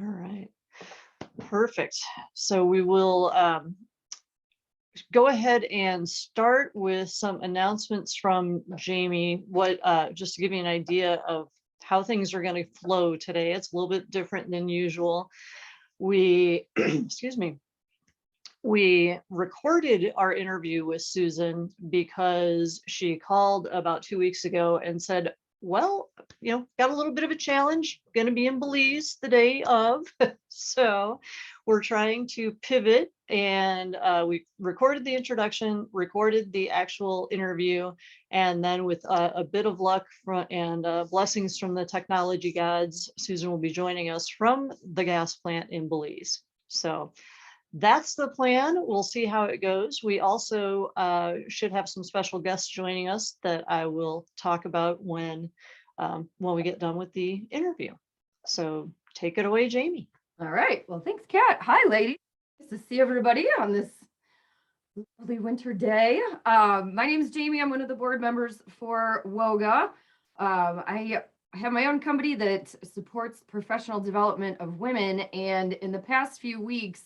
All right. Perfect. So we will go ahead and start with some announcements from Jamie. What just to give you an idea of how things are going to flow today. It's a little bit different than usual. We, excuse me, we recorded our interview with Susan because she called about 2 weeks ago and said, well, got a little bit of a challenge, going to be in Belize the day of. So we're trying to pivot, and we recorded the introduction, recorded the actual interview, and then with a bit of luck and blessings from the technology gods, Susan will be joining us from the gas plant in Belize. So that's the plan. We'll see how it goes. We also should have some special guests joining us that I will talk about when we get done with the interview. So take it away, Jamie. All right. Well, thanks, Kat. Hi, ladies. Nice to see everybody on this lovely winter day. My name is Jamie. I'm one of the board members for WOGA. I have my own company that supports professional development of women. And in the past few weeks,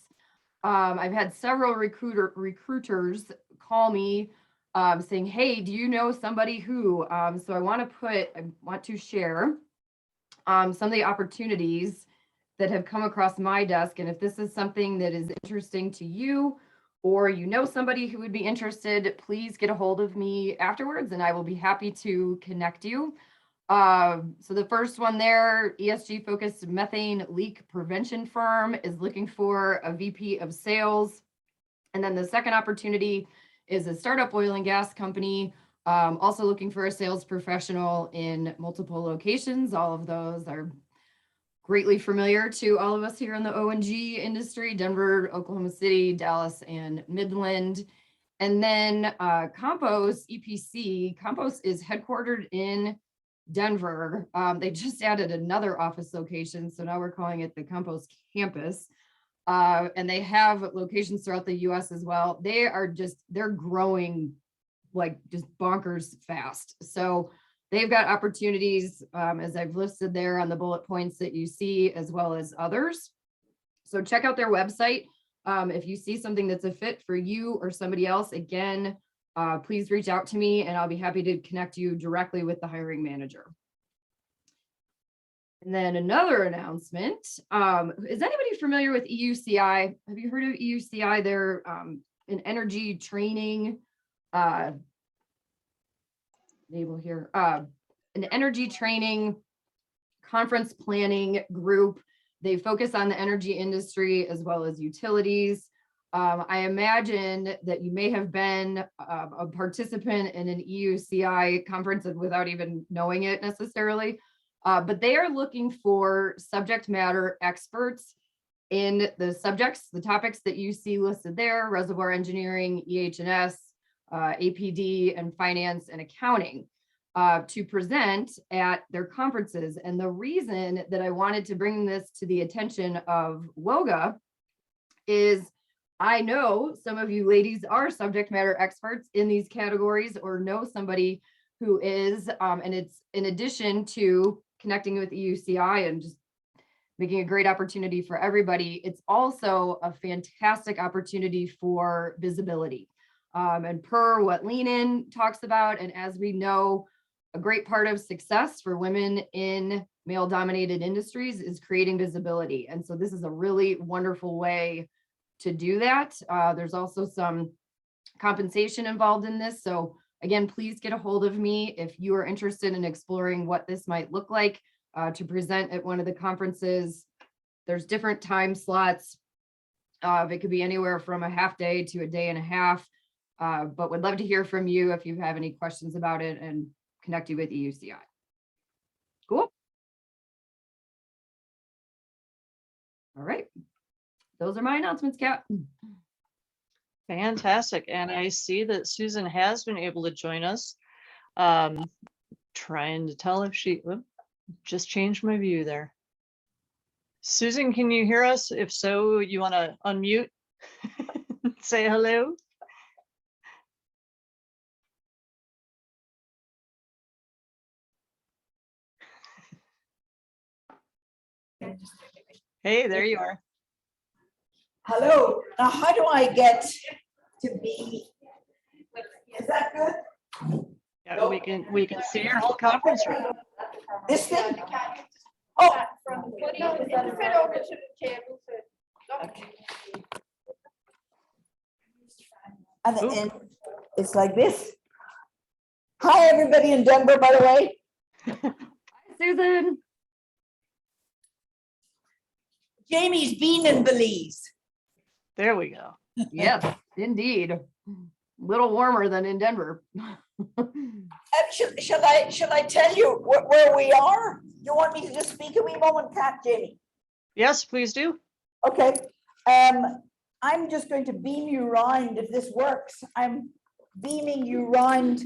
I've had several recruiters call me saying, hey, do you know somebody who? So I want to share some of the opportunities that have come across my desk. And if this is something that is interesting to you, or you know somebody who would be interested, please get a hold of me afterwards and I will be happy to connect you. So the first one there, ESG focused methane leak prevention firm is looking for a VP of sales. And then the second opportunity is a startup oil and gas company, also looking for a sales professional in multiple locations. All of those are greatly familiar to all of us here in the O&G industry: Denver, Oklahoma City, Dallas, and Midland. And then Compost EPC. Compost is headquartered in Denver. They just added another office location, so now we're calling it the Compost Campus. And they have locations throughout the US as well. They're growing like just bonkers fast. So they've got opportunities, as I've listed there on the bullet points that you see, as well as others. So check out their website. If you see something that's a fit for you or somebody else, again, please reach out to me and I'll be happy to connect you directly with the hiring manager. And then another announcement, is anybody familiar with EUCI? Have you heard of EUCI? They're an energy training, label here, an energy training conference planning group. They focus on the energy industry as well as utilities. I imagine that you may have been a participant in an EUCI conference without even knowing it necessarily, but they are looking for subject matter experts in the topics that you see listed there: reservoir engineering, EH&S, APD, and finance and accounting, to present at their conferences. And the reason that I wanted to bring this to the attention of WOGA is I know some of you ladies are subject matter experts in these categories or know somebody who is, and it's in addition to connecting with EUCI and just making a great opportunity for everybody, it's also a fantastic opportunity for visibility. And per what Lean In talks about, and as we know, a great part of success for women in male-dominated industries is creating visibility. And so this is a really wonderful way to do that. There's also some compensation involved in this. So again, please get a hold of me if you are interested in exploring what this might look like to present at one of the conferences. There's different time slots. It could be anywhere from a half day to a day and a half, but would love to hear from you if you have any questions about it and connect you with EUCI. Cool. All right. Those are my announcements, Kat. Fantastic. And I see that Susan has been able to join us. Trying to tell if she just changed my view there. Susan, can you hear us? If so, you want to unmute, say hello. Hey, there you are. Hello. Now, how do I get to be? Is that good? Yeah, we can see your whole conference room. This thing? Oh. And it's like this. Hi, everybody in Denver, by the way. Hi, Susan. Jamie's been in Belize. There we go. Yes, indeed. Little warmer than in Denver. Shall I tell you where we are? You want me to just speak a wee moment, Kat, Jamie? Yes, please do. Okay. I'm just going to beam you round if this works. I'm beaming you round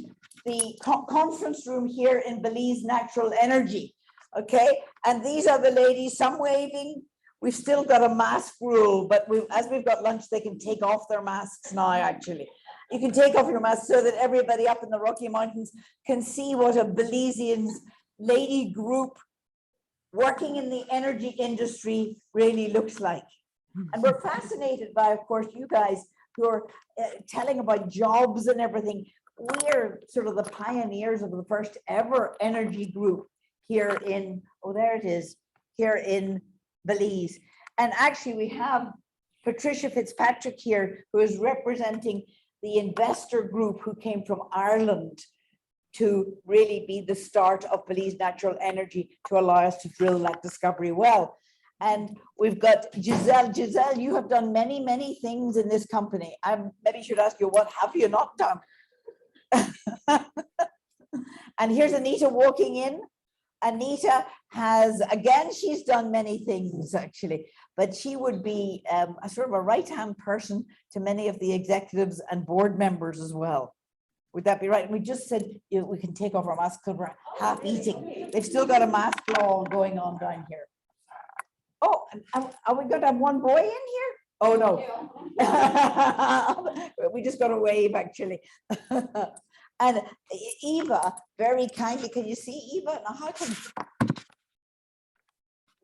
the conference room here in Belize Natural Energy. Okay. And these are the ladies, some waving. We've still got a mask rule, but as we've got lunch, they can take off their masks now, actually. You can take off your mask so that everybody up in the Rocky Mountains can see what a Belizean lady group working in the energy industry really looks like. And we're fascinated by, of course, you guys who are telling about jobs and everything. We're sort of the pioneers of the first ever energy group here in, oh, there it is, here in Belize. And actually we have Patricia Fitzpatrick here, who is representing the investor group who came from Ireland to really be the start of Belize Natural Energy to allow us to drill that discovery well. And we've got Giselle. Giselle, you have done many, many things in this company. I maybe should ask you, what have you not done? And here's Anita walking in. Anita has, again, she's done many things actually, but she would be a sort of a right-hand person to many of the executives and board members as well. Would that be right? And we just said, you know, we can take off our masks because we're half eating. They've still got a mask law going on down here. Oh, are we going to have one boy in here? Oh, no. We just got a wave, actually. And Eva, very kindly, can you see Eva? Now, how can...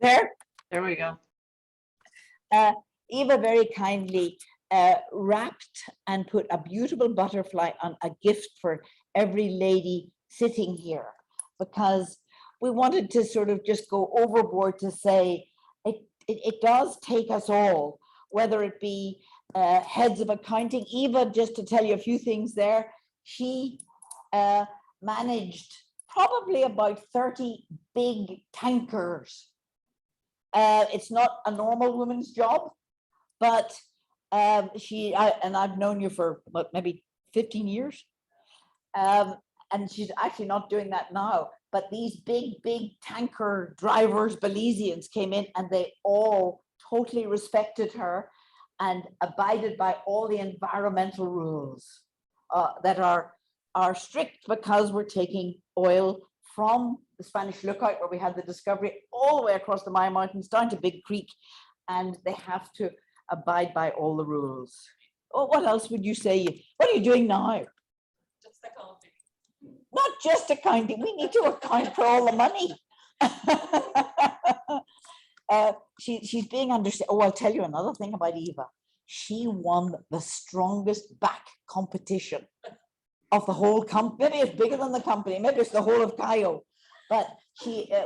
There we go. Eva very kindly wrapped and put a beautiful butterfly on a gift for every lady sitting here, because we wanted to sort of just go overboard to say it does take us all, whether it be heads of accounting. Eva, just to tell you a few things there, she managed probably about 30 big tankers. It's not a normal woman's job, but and I've known you for what, maybe 15 years. And she's actually not doing that now, but these big tanker drivers, Belizeans, came in and they all totally respected her and abided by all the environmental rules that are strict, because we're taking oil from the Spanish Lookout, where we had the discovery, all the way across the Maya Mountains down to Big Creek, and they have to abide by all the rules. Oh, what else would you say? What are you doing now? Just accounting. Not just accounting. We need to account for all the money. She's being understood. Oh, I'll tell you another thing about Eva. She won the strongest back competition of the whole company. Maybe it's bigger than the company. Maybe it's the whole of Cayo. But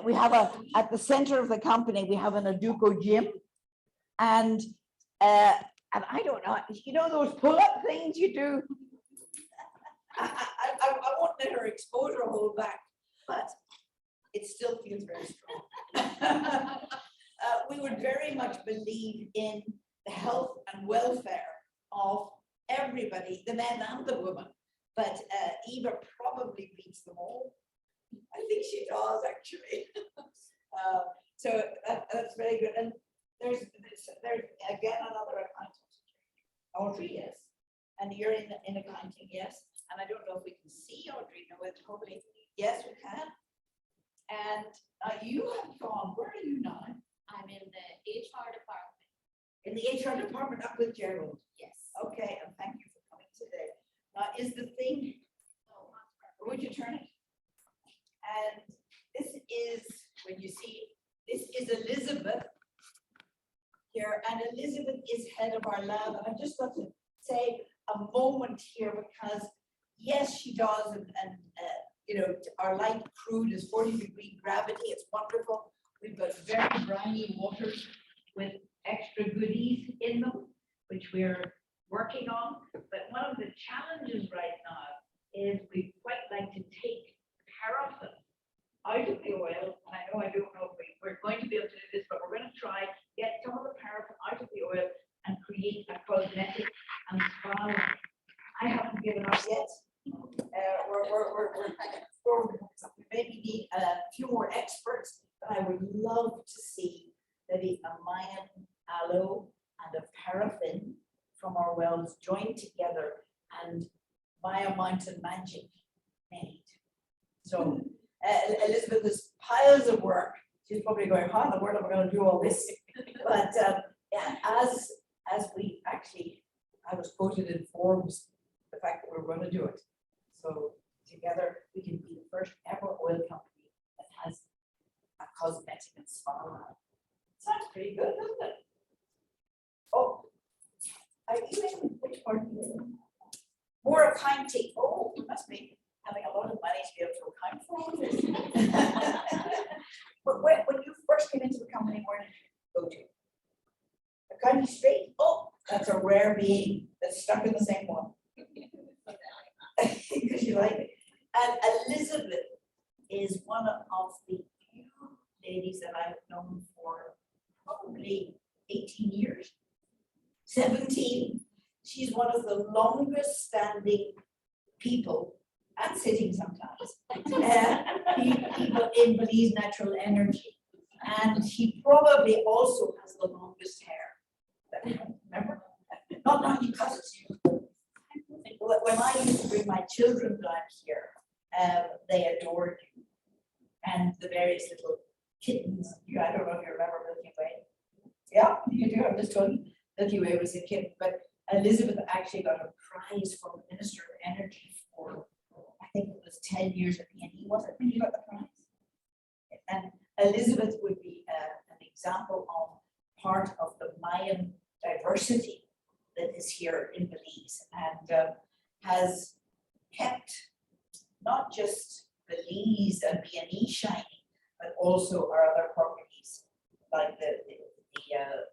we have at the center of the company, we have an Aduco gym. And I don't know, you know those pull-up things you do? I won't let her expose her whole back, but it still feels very strong. We would very much believe in the health and welfare of everybody, the men and the women. But Eva probably beats them all. I think she does, actually. So that's very good. And there's again another accountant. Audrey, yes. And you're in accounting, yes. And I don't know if we can see Audrey. No, it's probably, yes, we can. And you have gone, where are you now? I'm in the HR department. In the HR department up with Gerald. Yes. Okay, and thank you for coming today. Now, is the thing, would you turn it? And this is, when you see, this is Elizabeth. here, and Elizabeth is head of our lab. And I just want to say a moment here because yes, she does, and you know, our light crude is 40-degree gravity. It's wonderful. We've got very briny waters with extra goodies in them, which we're working on. But one of the challenges right now is we'd quite like to take paraffin out of the oil. And I don't know if we're going to be able to do this, but we're going to try get some of the paraffin out of the oil and create a cosmetic and spa line. I haven't given up yet. We maybe need a few more experts, but I would love to see maybe a Mayan aloe and a paraffin from our wells joined together and Maya mountain magic made. So Elizabeth has piles of work. She's probably going, how in the world am I going to do all this? But yeah, as we actually, I was quoted in Forbes the fact that we're going to do it. So together we can be the first ever oil company that has a cosmetic and spa line. Sounds pretty good, doesn't it? Oh, are you in? Which part are you in? More accounting. Oh, you must be having a lot of money to be able to account for all this. But when you first came into the company, where did you go to? Accounting straight? Oh, that's a rare being that's stuck in the same one. Because you like it. And Elizabeth is one of the few ladies that I've known for probably 18 years, 17. She's one of the longest standing people, and sitting sometimes, people in Belize Natural Energy. And she probably also has the longest hair. Remember? Not because it's you. When I used to bring my children down here, they adored you. And the various little kittens. I don't know if you remember Milky Way. Yeah, you do. I'm just telling Milky Way was a kitten. But Elizabeth actually got a prize from the Minister of Energy for, I think it was 10 years at PNE, was it, when you got the prize? And Elizabeth would be an example of part of the Mayan diversity that is here in Belize, and has kept not just Belize and BNE shining, but also our other properties, like the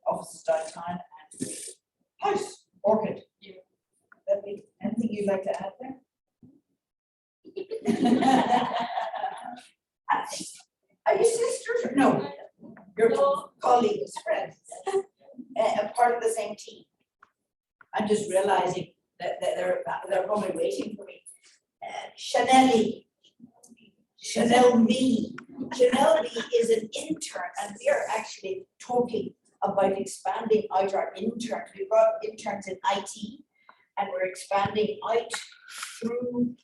offices downtown and the house, Orchid. Anything you'd like to add there? Are you sisters? No, you're colleagues, friends, a part of the same team. I'm just realizing that they're probably waiting for me. Chanel B is an intern, and we are actually talking about expanding out our interns. We've got interns in IT, and we're expanding out through,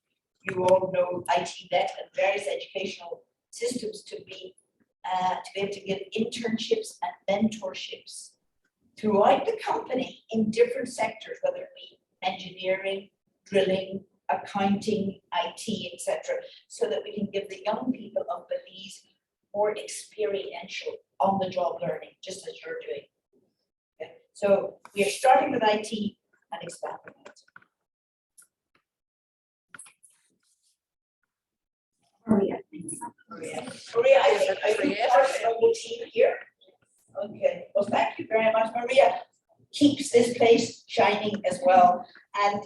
you all know, IT Vet and various educational systems to be able to give internships and mentorships throughout the company in different sectors, whether it be engineering, drilling, accounting, IT, etc., so that we can give the young people of Belize more experiential on-the-job learning, just as you're doing. Okay. So we are starting with IT and expanding it. Maria, I think are you part of the whole team here? Okay, well, thank you very much. Maria keeps this place shining as well. And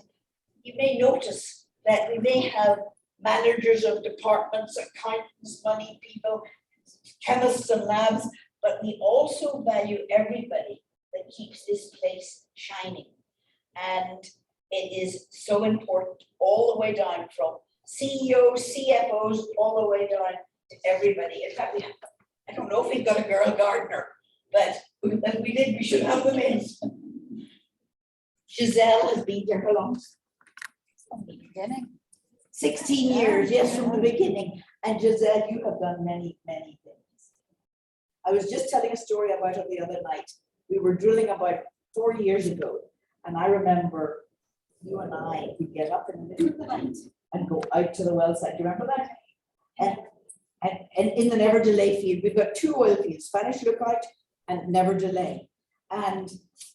you may notice that we may have managers of departments, accountants, money people, chemists and labs, but we also value everybody that keeps this place shining. And it is so important all the way down from CEOs, CFOs, all the way down to everybody. In fact, I don't know if we've got a girl gardener, but if we did, we should have them in. Giselle has been here how long? From the beginning. 16 years, yes, from the beginning. And Giselle, you have done many, many things. I was just telling a story about it the other night. We were drilling about 4 years ago, and I remember you and I would get up in the middle of the night and go out to the well site. Do you remember that? And in the Never Delay field, we've got 2 oil fields, Spanish Lookout and Never Delay. And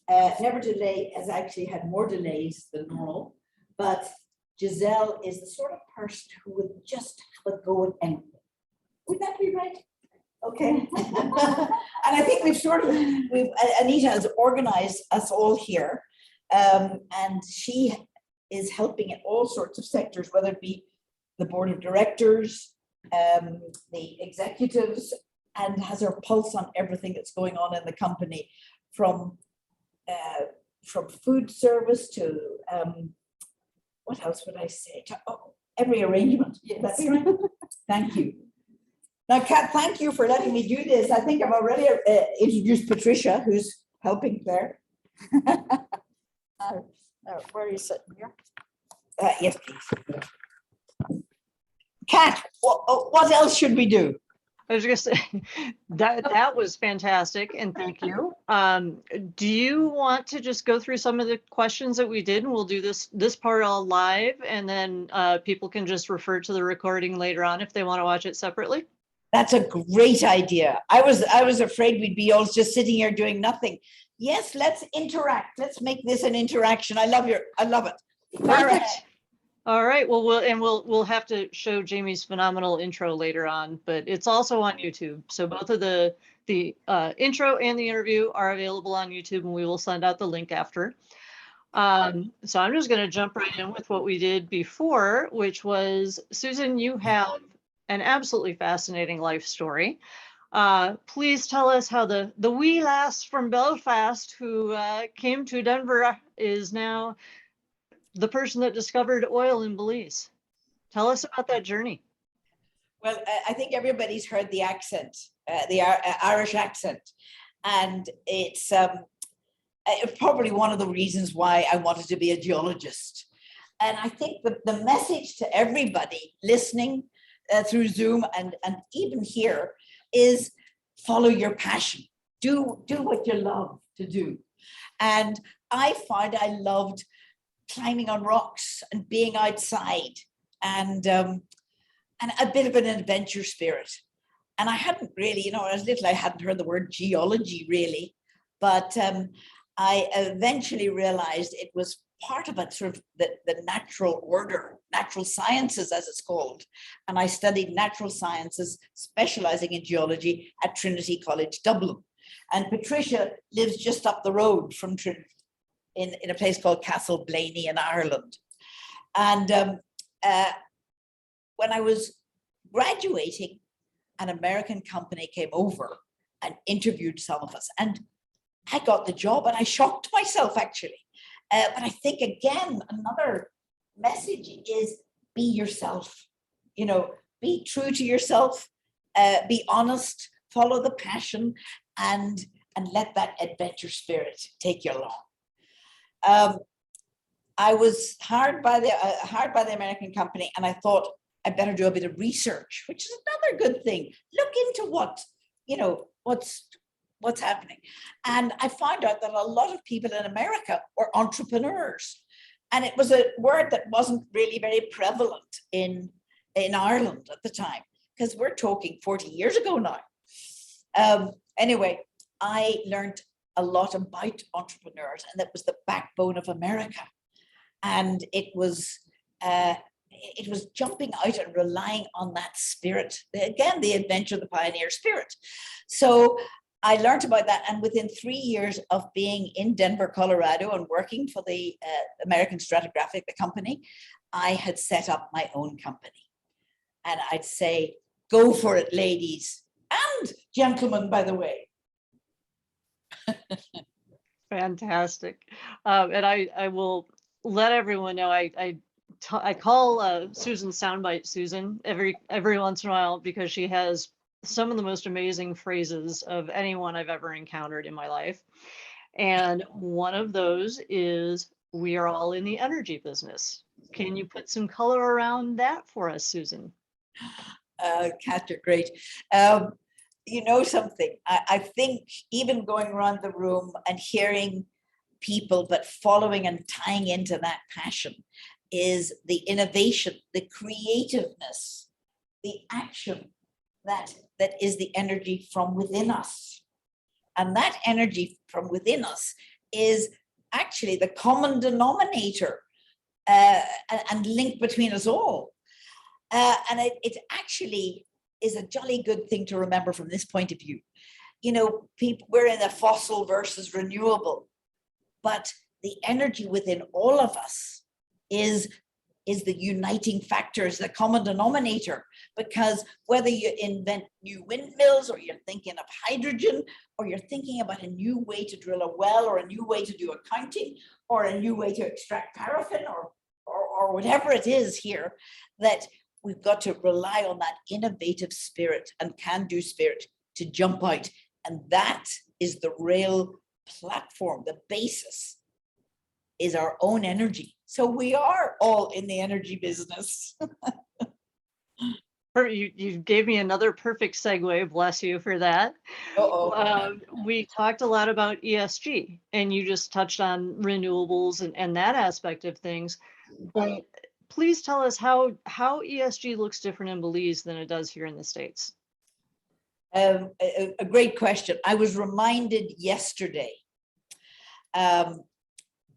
Never Delay has actually had more delays than normal, but Giselle is the sort of person who would just have a go at anything. Would that be right? Okay. And I think Anita has organized us all here. And she is helping in all sorts of sectors, whether it be the board of directors, the executives, and has her pulse on everything that's going on in the company, from food service to what else would I say? To every arrangement. Yes. That's right. Thank you. Now, Kat, thank you for letting me do this. I think I've already introduced Patricia, who's helping Claire. Where are you sitting here? Yes, please. Kat, what else should we do? I was gonna say that was fantastic, and thank you. Do you want to just go through some of the questions that we did, and we'll do this part all live, and then people can just refer to the recording later on if they want to watch it separately? That's a great idea. I was afraid we'd be all just sitting here doing nothing. Yes, let's interact. Let's make this an interaction. I love it. Perfect. All right. Well, we'll have to show Jamie's phenomenal intro later on, but it's also on YouTube. So both of the intro and the interview are available on YouTube, and we will send out the link after. So I'm just going to jump right in with what we did before, which was, Susan, you have an absolutely fascinating life story. Please tell us how the wee lass from Belfast who came to Denver is now the person that discovered oil in Belize. Tell us about that journey. Well, I think everybody's heard the accent, the Irish accent, and it's probably one of the reasons why I wanted to be a geologist. And I think the message to everybody listening through Zoom and even here is follow your passion. Do what you love to do. And I found I loved climbing on rocks and being outside, and a bit of an adventure spirit. And I hadn't really, when I was little, I hadn't heard the word geology really, but I eventually realized it was part of it, sort of the natural order, natural sciences as it's called. And I studied natural sciences, specializing in geology at Trinity College, Dublin. And Patricia lives just up the road from Trinity, in a place called Castle Blaney in Ireland. And when I was graduating, an American company came over and interviewed some of us, and I got the job, and I shocked myself actually. But I think, again, another message is be yourself, be true to yourself, be honest, follow the passion, and let that adventure spirit take you along. I was hired by the American company, and I thought I better do a bit of research, which is another good thing. Look into what's happening. And I found out that a lot of people in America were entrepreneurs. And it was a word that wasn't really very prevalent in Ireland at the time, because we're talking 40 years ago now. Anyway, I learned a lot about entrepreneurs, and that was the backbone of America. And it was jumping out and relying on that spirit. Again, the adventure, the pioneer spirit. So I learned about that, and within 3 years of being in Denver, Colorado, and working for the American Stratigraphic, the company, I had set up my own company. And I'd say, go for it, ladies and gentlemen, by the way. Fantastic. And I will let everyone know I call Susan Soundbite Susan every once in a while, because she has some of the most amazing phrases of anyone I've ever encountered in my life. And one of those is, we are all in the energy business. Can you put some color around that for us, Susan? Kat, you're great. You know something, I think even going around the room and hearing people, but following and tying into that passion, is the innovation, the creativeness, the action that is the energy from within us. And that energy from within us is actually the common denominator and link between us all. And it actually is a jolly good thing to remember from this point of view. You know, people, we're in a fossil versus renewable, but the energy within all of us is the uniting factor, is the common denominator, because whether you invent new windmills, or you're thinking of hydrogen, or you're thinking about a new way to drill a well, or a new way to do accounting, or a new way to extract paraffin, or whatever it is here, that we've got to rely on that innovative spirit and can-do spirit to jump out. And that is the real platform, the basis is our own energy. So we are all in the energy business. You gave me another perfect segue. Bless you for that. We talked a lot about ESG, and you just touched on renewables and that aspect of things. But please tell us how ESG looks different in Belize than it does here in the States. A great question. I was reminded yesterday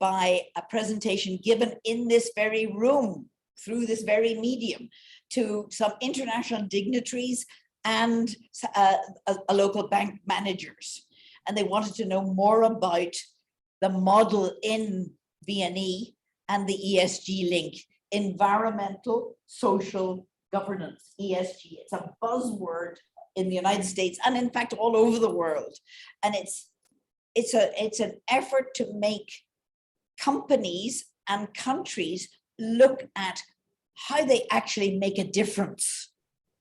by a presentation given in this very room through this very medium to some international dignitaries and a local bank managers. And they wanted to know more about the model in BNE and the ESG link, environmental, social governance, ESG. It's a buzzword in the United States and in fact all over the world. And it's an effort to make companies and countries look at how they actually make a difference,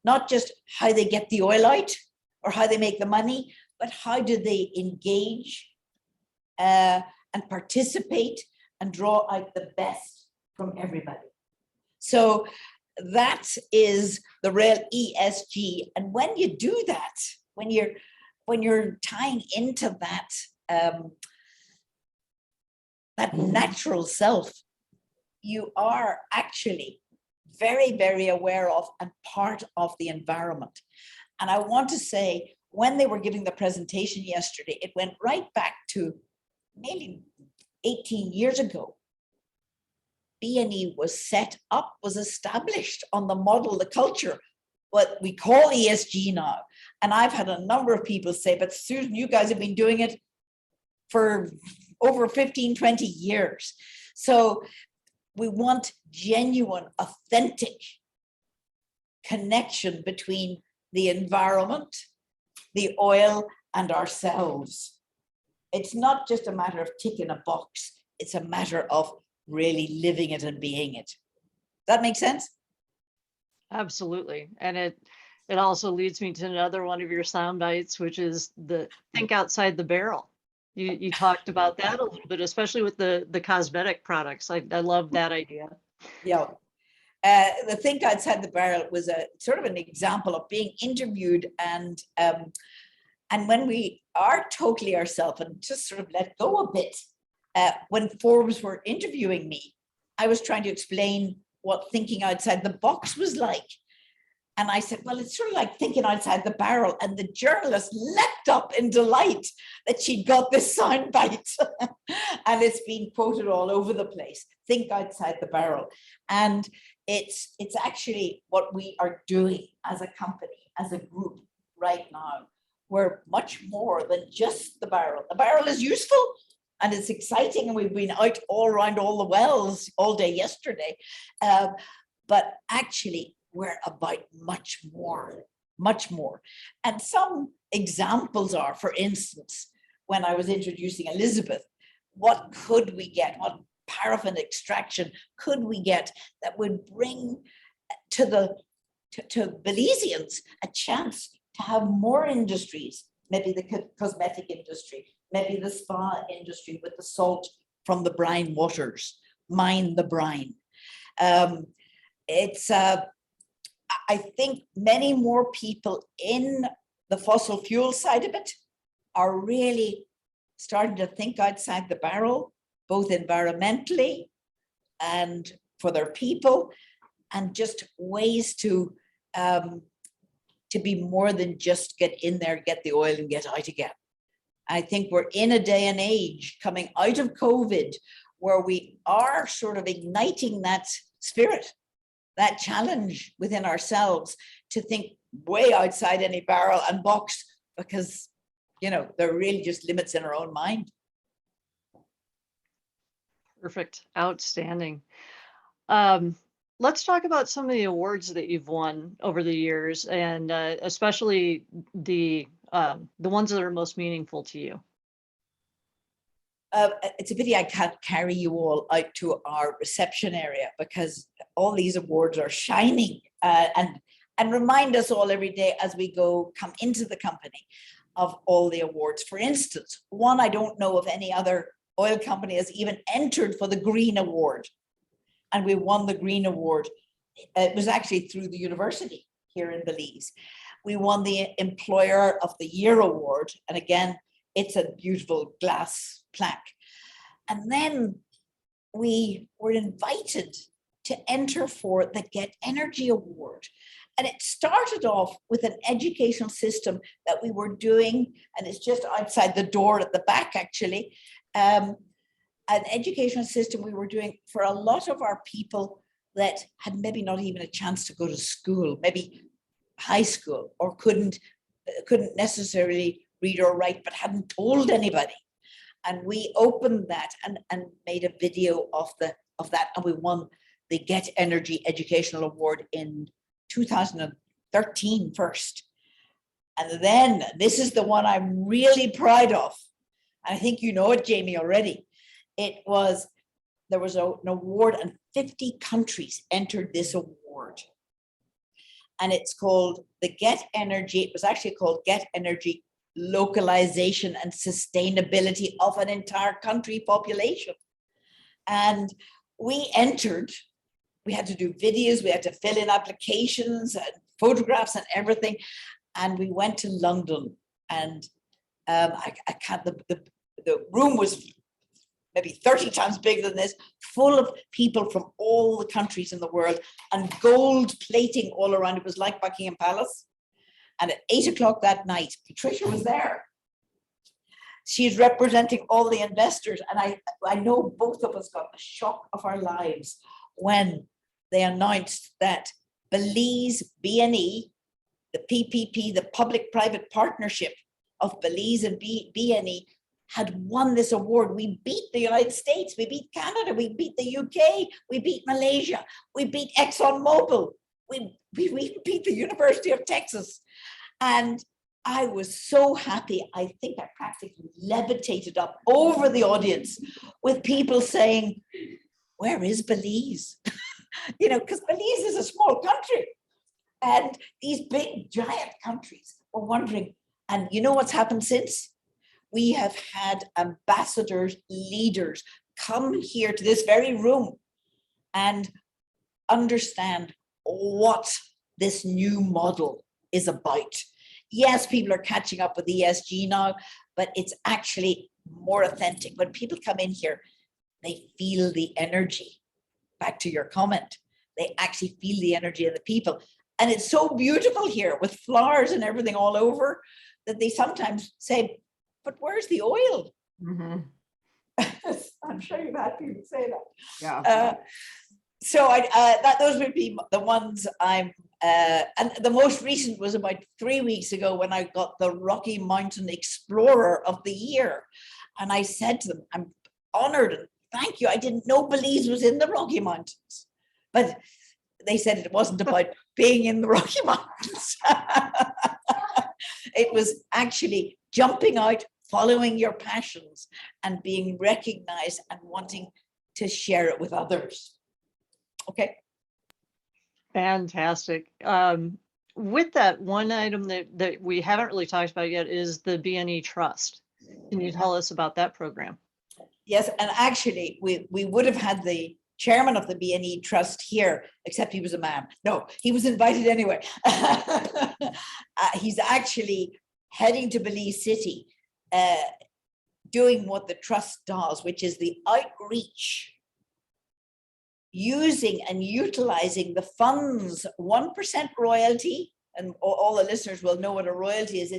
not just how they get the oil out or how they make the money, but how do they engage and participate and draw out the best from everybody. So that is the real ESG. And when you do that, when you're tying into that that natural self, you are actually very, very aware of and part of the environment. And I want to say, when they were giving the presentation yesterday, it went right back to maybe 18 years ago. BNE was set up, was established on the model, the culture, what we call ESG now. And I've had a number of people say, but Susan, you guys have been doing it for over 15, 20 years. So we want genuine, authentic connection between the environment, the oil, and ourselves. It's not just a matter of ticking a box. It's a matter of really living it and being it. Does that make sense? Absolutely. And it also leads me to another one of your sound bites, which is the think outside the barrel. You talked about that a little bit, especially with the cosmetic products. I love that idea. Yeah. The think outside the barrel was a sort of an example of being interviewed, and when we are totally ourselves and just sort of let go a bit. When Forbes were interviewing me, I was trying to explain what thinking outside the box was like. And I said, well, it's sort of like thinking outside the barrel. And the journalist leapt up in delight that she'd got this soundbite. And it's been quoted all over the place. Think outside the barrel. And it's actually what we are doing as a company, as a group right now. We're much more than just the barrel. The barrel is useful and it's exciting. And we've been out all around all the wells all day yesterday. But actually, we're about much more. And some examples are, for instance, when I was introducing Elizabeth, what could we get? What paraffin extraction could we get that would bring to Belizeans a chance to have more industries, maybe the cosmetic industry, maybe the spa industry with the salt from the brine waters, mine the brine. I think many more people in the fossil fuel side of it are really starting to think outside the barrel, both environmentally and for their people, and just ways to be more than just get in there, get the oil and get out again. I think we're in a day and age coming out of COVID where we are sort of igniting that spirit, that challenge within ourselves to think way outside any barrel and box, because, you know, there are really just limits in our own mind. Perfect. Outstanding. Let's talk about some of the awards that you've won over the years, and especially the ones that are most meaningful to you. It's a pity I can't carry you all out to our reception area, because all these awards are shining and remind us all every day as we come into the company of all the awards. For instance, one I don't know if any other oil company has even entered for the Green Award, and we won the Green Award. It was actually through the university here in Belize. We won the Employer of the Year Award, and again, it's a beautiful glass plaque. And then we were invited to enter for the Get Energy Award. And it started off with an educational system that we were doing, and it's just outside the door at the back, actually. An educational system we were doing for a lot of our people that had maybe not even a chance to go to school, maybe high school, or couldn't necessarily read or write, but hadn't told anybody. And we opened that and made a video of that, and we won the Get Energy Educational Award in 2013 first. And then this is the one I'm really proud of. I think you know it, Jamie, already. There was an award, and 50 countries entered this award. And it's called the Get Energy. It was actually called Get Energy Localization and Sustainability of an Entire Country Population. And we entered. We had to do videos, we had to fill in applications and photographs and everything. And we went to London, and I can't, the room was maybe 30 times bigger than this, full of people from all the countries in the world, and gold plating all around. It was like Buckingham Palace. And at 8 o'clock that night, Patricia was there. She's representing all the investors. And I know both of us got the shock of our lives when they announced that Belize BNE, the PPP, the public-private partnership of Belize and BNE, had won this award. We beat the United States, we beat Canada, we beat the UK, we beat Malaysia, we beat ExxonMobil, we beat the University of Texas. And I was so happy. I think I practically levitated up over the audience with people saying, where is Belize? You know, because Belize is a small country, and these big giant countries were wondering. And you know what's happened since? We have had ambassadors, leaders come here to this very room and understand what this new model is about. Yes, people are catching up with ESG now, but it's actually more authentic. When people come in here, they feel the energy. Back to your comment, they actually feel the energy of the people. And it's so beautiful here with flowers and everything all over that they sometimes say, but where's the oil? Mm-hmm. I'm sure you've had people say that. Yeah. So those would be the ones I'm, and the most recent was about 3 weeks ago when I got the Rocky Mountain Explorer of the Year. And I said to them, I'm honored and thank you. I didn't know Belize was in the Rocky Mountains, but they said it wasn't about being in the Rocky Mountains. It was actually jumping out, following your passions, and being recognized and wanting to share it with others. Okay. Fantastic. With that, one item that we haven't really talked about yet is the BNE Trust. Can you tell us about that program? Yes, and actually we would have had the chairman of the BNE Trust here, except he was a man. No, he was invited anyway. He's actually heading to Belize City, doing what the trust does, which is the outreach, using and utilizing the funds, 1% royalty, and all the listeners will know what a royalty is.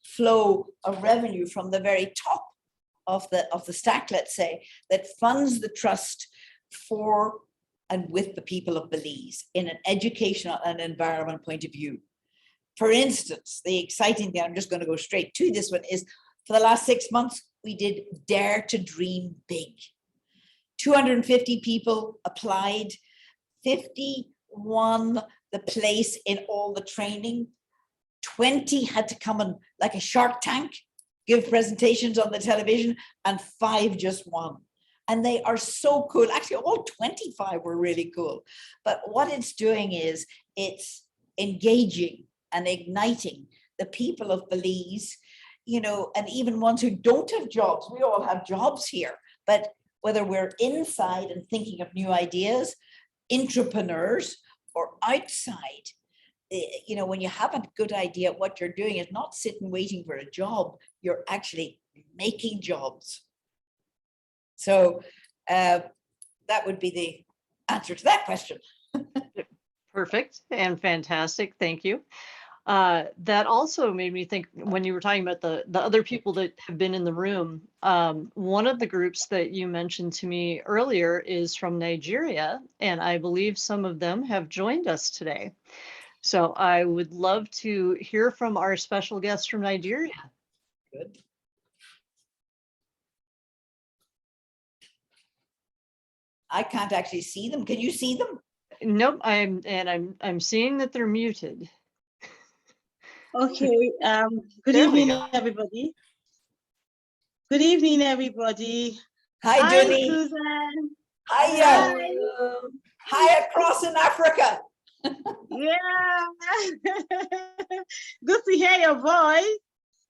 flow of revenue from the very top of the stack, let's say, that funds the trust for and with the people of Belize in an educational and environment point of view. For instance, the exciting thing, I'm just going to go straight to this one, is for the last 6 months, we did Dare to Dream Big. 250 people applied, 50 won the place in all the training. 20 had to come and, like a Shark Tank, give presentations on the television, and 5 just won. And they are so cool. Actually, all 25 were really cool. But what it's doing is it's engaging and igniting the people of Belize, you know, and even ones who don't have jobs. We all have jobs here, but whether we're inside and thinking of new ideas, entrepreneurs, or outside, you know, when you have a good idea, what you're doing is not sitting waiting for a job, you're actually making jobs. So that would be the answer to that question. Perfect and fantastic. Thank you. That also made me think when you were talking about the other people that have been in the room. One of the groups that you mentioned to me earlier is from Nigeria, and I believe some of them have joined us today. So I would love to hear from our special guest from Nigeria. Good. I can't actually see them. Can you see them? Nope, I'm seeing that they're muted. Okay, good There we evening, go. everybody. Good evening, everybody. Hi, Hi, Julie. Susan. Hiya. Hi. Hi across in Africa. Yeah. Good to hear your voice.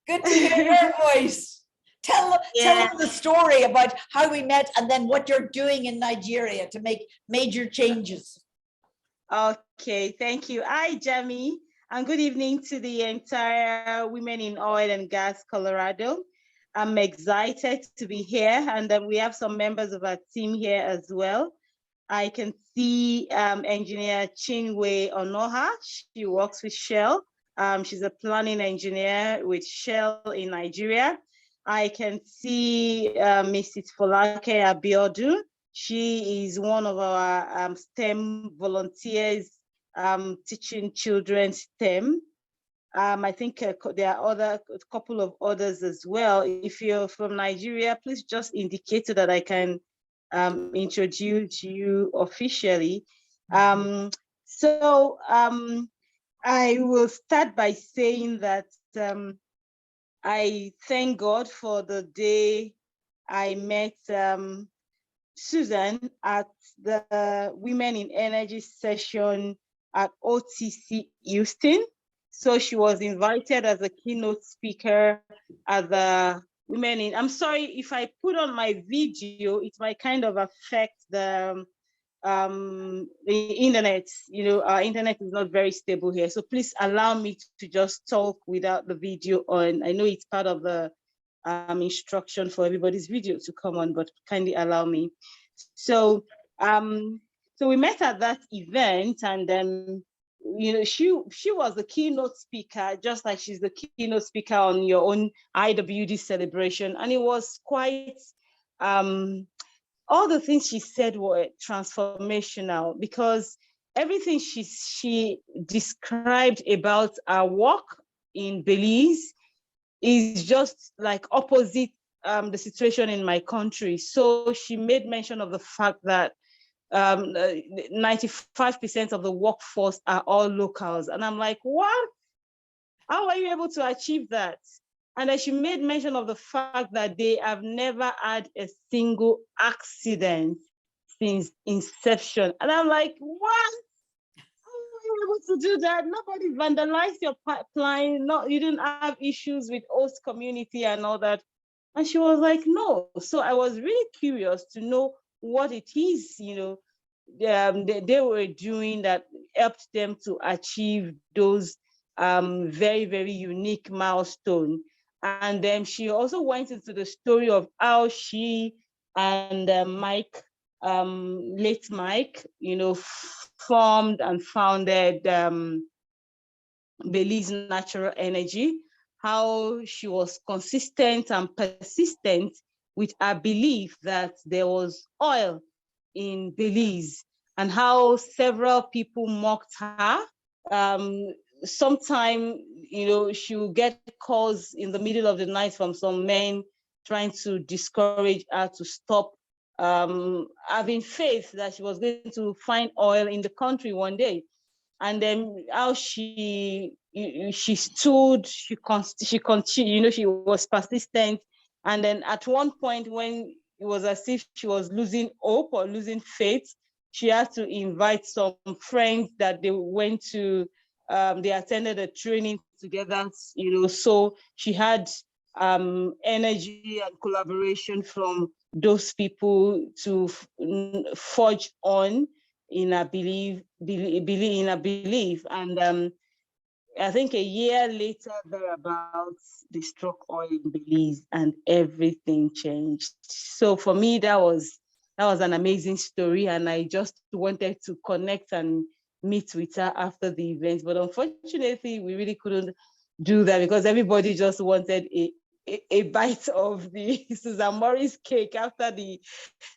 Good to hear your voice. Tell Yeah. them the story about how we met and then what you're doing in Nigeria to make major changes. Okay, thank you. Hi, Jamie, and good evening to the entire Women in Oil and Gas Colorado. I'm excited to be here, and we have some members of our team here as well. I can see engineer Chinwe Onoha. She works with Shell. She's a planning engineer with Shell in Nigeria. I can see Mrs. Folake Abiodun. She is one of our STEM volunteers teaching children STEM. I think there are a couple of others as well. If you're from Nigeria, please just indicate so that I can introduce you officially. I will start by saying that I thank God for the day I met Susan at the Women in Energy session at OTC Houston. So she was invited as a keynote speaker at the Women in, I'm sorry if I put on my video, it might kind of affect the internet. You know, our internet is not very stable here. So please allow me to just talk without the video on. I know it's part of the instruction for everybody's video to come on, but kindly allow me. So we met at that event, and then you know, she was the keynote speaker, just like she's the keynote speaker on your own IWD celebration, and it was quite all the things she said were transformational, because everything she described about our work in Belize is just like opposite the situation in my country. So she made mention of the fact that 95% of the workforce are all locals. And I'm like, what? How are you able to achieve that? And then she made mention of the fact that they have never had a single accident since inception. And I'm like, what? How are you able to do that? Nobody vandalized your pipeline. No, you didn't have issues with host community and all that. And she was like, no. So I was really curious to know what it is, you know, they were doing that helped them to achieve those very, very unique milestone. And then she also went into the story of how she and Mike, late Mike, you know, formed and founded Belize Natural Energy, how she was consistent and persistent with her belief that there was oil in Belize, and how several people mocked her. Sometime, she will get calls in the middle of the night from some men trying to discourage her to stop having faith that she was going to find oil in the country one day. And then how she stood, she continued, she was persistent. And then at one point, when it was as if she was losing hope or losing faith, she had to invite some friends that they went to, they attended a training together, so she had energy and collaboration from those people to forge on in a belief. And I think a year later, thereabouts, they struck oil in Belize and everything changed. So for me, that was an amazing story. And I just wanted to connect and meet with her after the event. But unfortunately, we really couldn't do that because everybody just wanted a bite of the Susan Morrice cake after the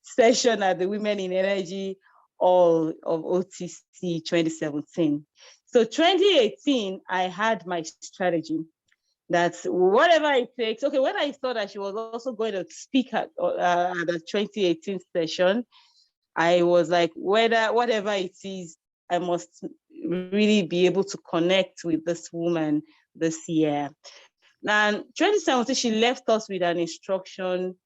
session at the Women in Energy All of OTC 2017. So 2018, I had my strategy that whatever it takes. Okay, when I saw that she was also going to speak at the 2018 session, I was like, whatever it is, I must really be able to connect with this woman this year. And 2017, she left us with an instruction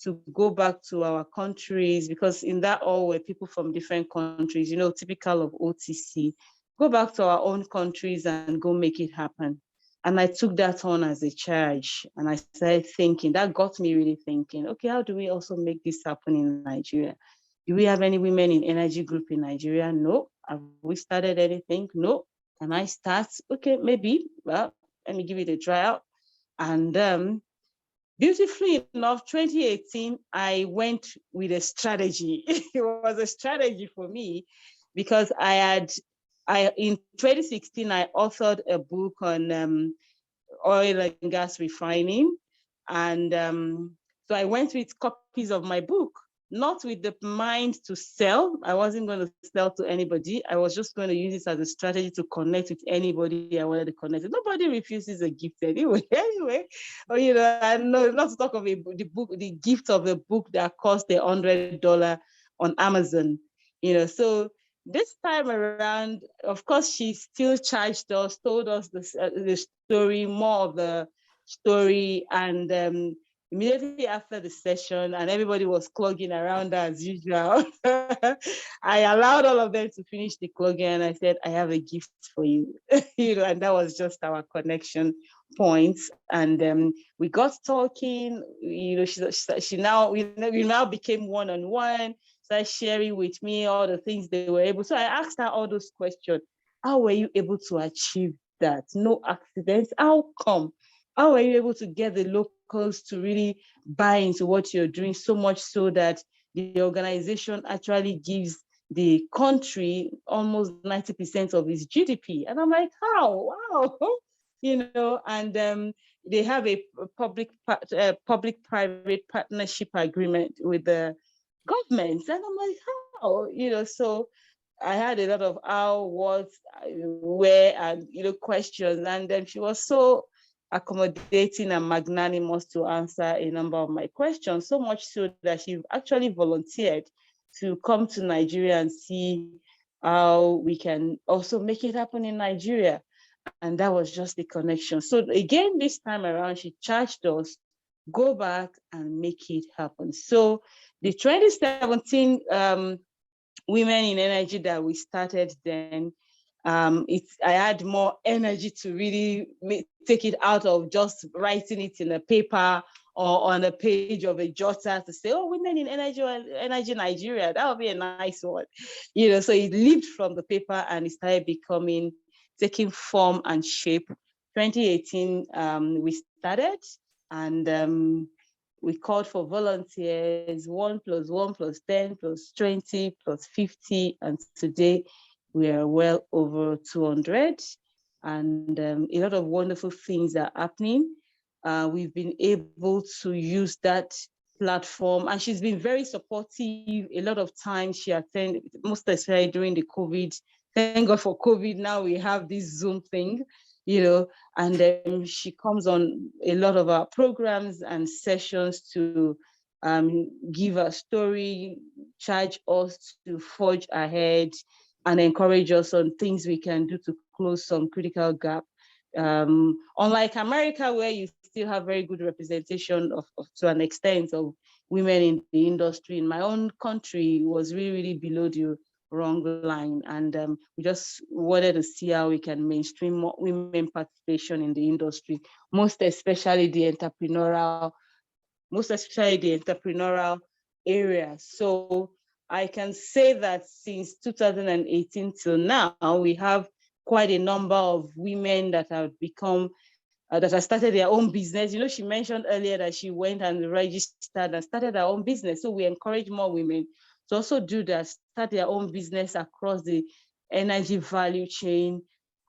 to go back to our countries, because in that all were people from different countries, typical of OTC. Go back to our own countries and go make it happen. And I took that on as a charge, and I started thinking, that got me really thinking, okay, how do we also make this happen in Nigeria? Do we have any women in energy group in Nigeria? No. Have we started anything? No. Can I start? Okay, maybe. Well, let me give it a try out. And beautifully enough, 2018, I went with a strategy. It was a strategy for me because in 2016, I authored a book on oil and gas refining. And so I went with copies of my book, not with the mind to sell. I wasn't going to sell to anybody. I was just going to use it as a strategy to connect with anybody I wanted to connect with. Nobody refuses a gift anyway. And not to talk of the gift of a book that cost $100 on Amazon. So this time around, of course, she still charged us, told us the story, more of the story, and immediately after the session, and everybody was clogging around her as usual, I allowed all of them to finish the clogging, and I said, I have a gift for you, and that was just our connection points. And we got talking, she now, we now became one-on-one, started sharing with me all the things they were able. So I asked her all those questions. How were you able to achieve that? No accidents. How come? How were you able to get the locals to really buy into what you're doing, so much so that the organization actually gives the country almost 90% of its GDP? And I'm like, how? Wow. And they have a public-private partnership agreement with the government. And I'm like, how? So I had a lot of how, what, where, and questions. And then she was so accommodating and magnanimous to answer a number of my questions, so much so that she actually volunteered to come to Nigeria and see how we can also make it happen in Nigeria. And that was just the connection. So again, this time around, she charged us, go back and make it happen. So the 2017 Women in Energy that we started then, I had more energy to really take it out of just writing it in a paper or on a page of a jotter to say, oh, Women in Energy Nigeria, that would be a nice one. So it lived from the paper and it started taking form and shape. 2018, we started, and we called for volunteers, 1 + 1 + 10 + 20 + 50, and today we are well over 200. and a lot of wonderful things are happening. We've been able to use that platform, and she's been very supportive. A lot of times she attended, most especially during the COVID. Thank God for COVID. Now we have this Zoom thing, and then she comes on a lot of our programs and sessions to give a story, charge us to forge ahead, and encourage us on things we can do to close some critical gap. Unlike America, where you still have very good representation of to an extent of women in the industry, in my own country was really, really below the wrong line. And we just wanted to see how we can mainstream more women participation in the industry, most especially the entrepreneurial area. So I can say that since 2018 till now, we have quite a number of women that have become, that have started their own business. She mentioned earlier that she went and registered and started her own business. So we encourage more women to also do that, start their own business across the energy value chain,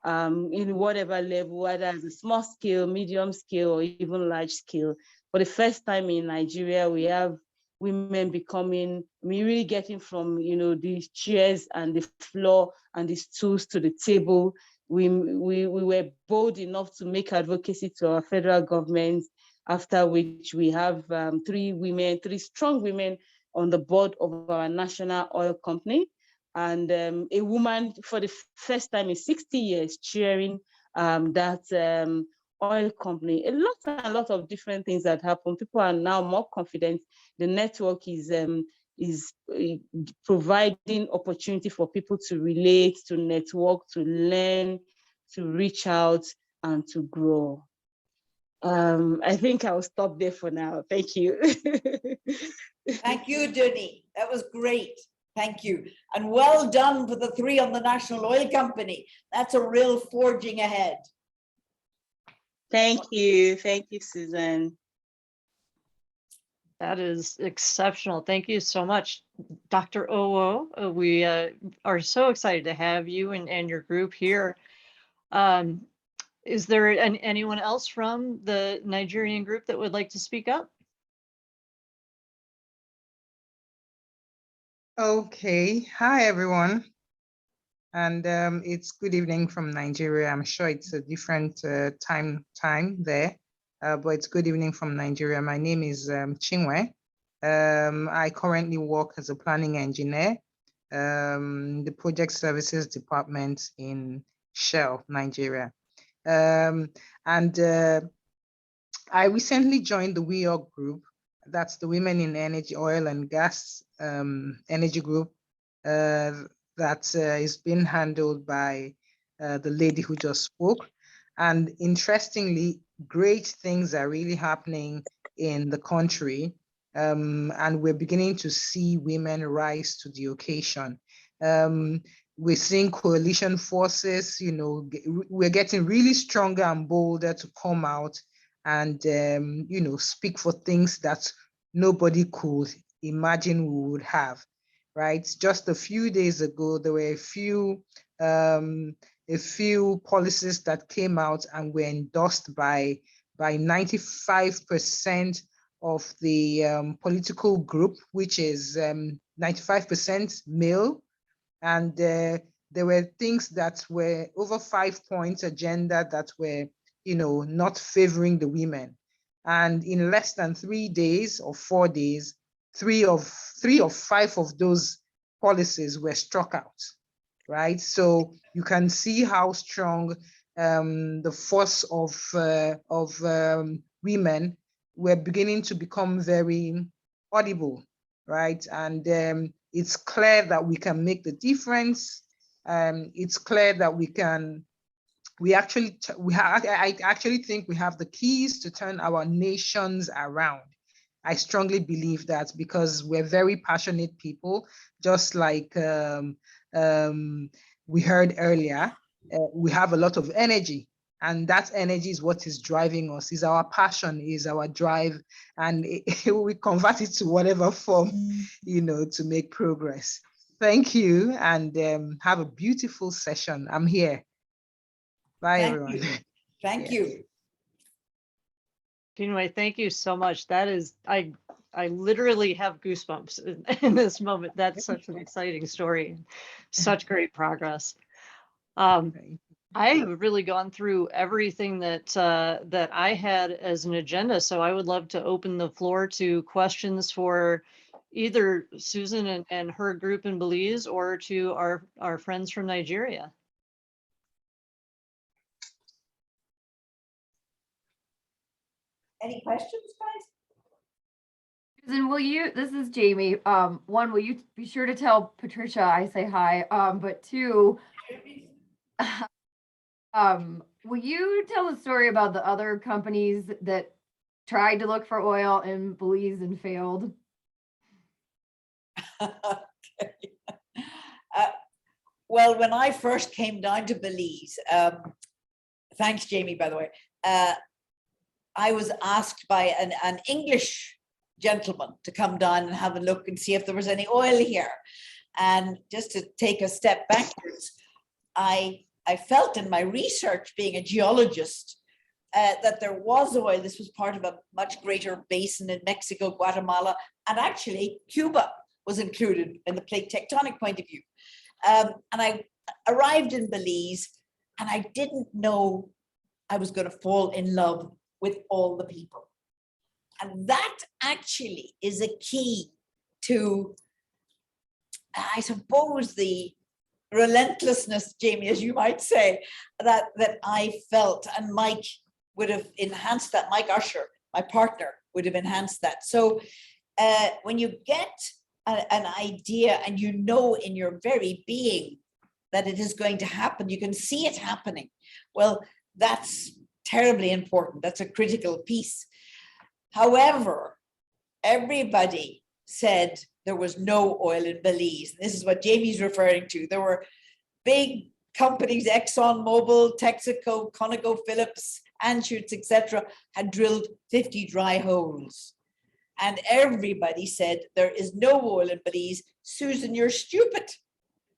in whatever level, whether it's a small scale, medium scale, or even large scale. For the first time in Nigeria, we have women becoming, really getting from, these chairs and the floor and the stools to the table. We were bold enough to make advocacy to our federal government, after which we have three strong women on the board of our national oil company, and a woman for the first time in 60 years chairing that oil company. A lot of different things that happen. People are now more confident. The network is providing opportunity for people to relate, to network, to learn, to reach out, and to grow. I think I'll stop there for now. Thank you. Thank you, Duni. That was great. Thank you. And well done for the three on the National Oil Company. That's a real forging ahead. Thank you, Susan. That is exceptional. Thank you so much, Dr. Owo. We are so excited to have you and your group here. Is there anyone else from the Nigerian group that would like to speak up? Okay, hi everyone. And it's good evening from Nigeria. I'm sure it's a different time there, but it's good evening from Nigeria. My name is Chinwe. I currently work as a planning engineer, the project services department in Shell, Nigeria. I recently joined the WEOG group. That's the Women in Energy, Oil and Gas Energy Group that is being handled by the lady who just spoke. And interestingly, great things are really happening in the country. And we're beginning to see women rise to the occasion. We're seeing coalition forces, we're getting really stronger and bolder to come out and, speak for things that nobody could imagine we would have, right? Just a few days ago, there were a few policies that came out and were endorsed by 95% of the political group, which is 95% male. And there were things that were over 5-point agenda that were, not favoring the women. And in less than 3 days or 4 days, three of 5 of those policies were struck out, right? So you can see how strong the force of women were beginning to become very audible, right? And it's clear that we can make the difference. It's clear that I actually think we have the keys to turn our nations around. I strongly believe that because we're very passionate people, just like we heard earlier, we have a lot of energy. And that energy is what is driving us, is our passion, is our drive, and we convert it to whatever form, to make progress. Thank you, and have a beautiful session. I'm here. Bye, Thank everyone. you. Thank Yes. you. Anyway, thank you so much. That is, I literally have goosebumps in this moment. That's such an exciting story. Such great progress. Right. I have really gone through everything that I had as an agenda, so I would love to open the floor to questions for either Susan and her group in Belize or to our friends from Nigeria. Any questions, guys? Susan, this is Jamie. One, will you be sure to tell Patricia I say hi? But two, will you tell a story about the other companies that tried to look for oil in Belize and failed? Okay. Well, when I first came down to Belize, thanks, Jamie, by the way, I was asked by an English gentleman to come down and have a look and see if there was any oil here. And just to take a step backwards, I felt in my research, being a geologist, that there was oil. This was part of a much greater basin in Mexico, Guatemala, and actually Cuba was included in the plate tectonic point of view. And I arrived in Belize, and I didn't know I was going to fall in love with all the people. And that actually is a key to, I suppose, the relentlessness, Jamie, as you might say, that I felt, and Mike would have enhanced that. Mike Usher, my partner, would have enhanced that. So when you get an idea and you know in your very being that it is going to happen, you can see it happening. Well, that's terribly important. That's a critical piece. However, everybody said there was no oil in Belize. This is what Jamie's referring to. There were big companies, Exxon Mobil, Texaco, ConocoPhillips, Anschutz, etc., had drilled 50 dry holes. And everybody said, there is no oil in Belize. Susan, you're stupid.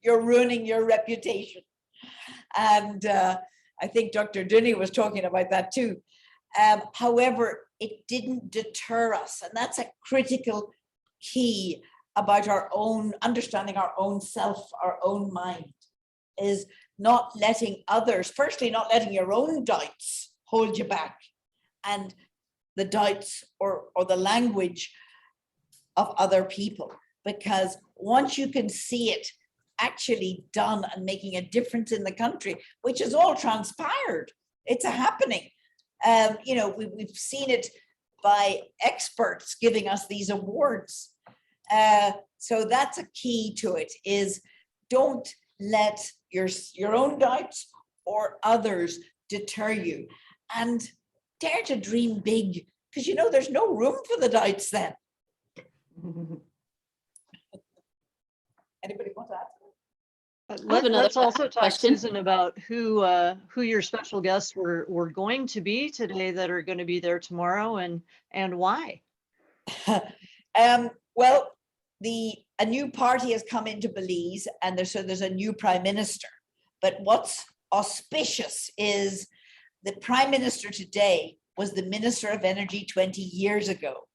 You're ruining your reputation. And I think Dr. Dunny was talking about that too. However, it didn't deter us. And that's a critical key about our own understanding, our own self, our own mind, is not letting others, firstly, not letting your own doubts hold you back, and the doubts or the language of other people. Because once you can see it actually done and making a difference in the country, which is all transpired, it's a happening. You know, we've seen it by experts giving us these awards. So that's a key to it, is don't let your own doubts or others deter you, and dare to dream big, because you know there's no room for the doubts then. Anybody want to add? Let's also talk, Susan, about who your special guests were going to be today that are going to be there tomorrow, and why. Well, a new party has come into Belize, and there's a new prime minister. But what's auspicious is the prime minister today was the Minister of Energy 20 years ago,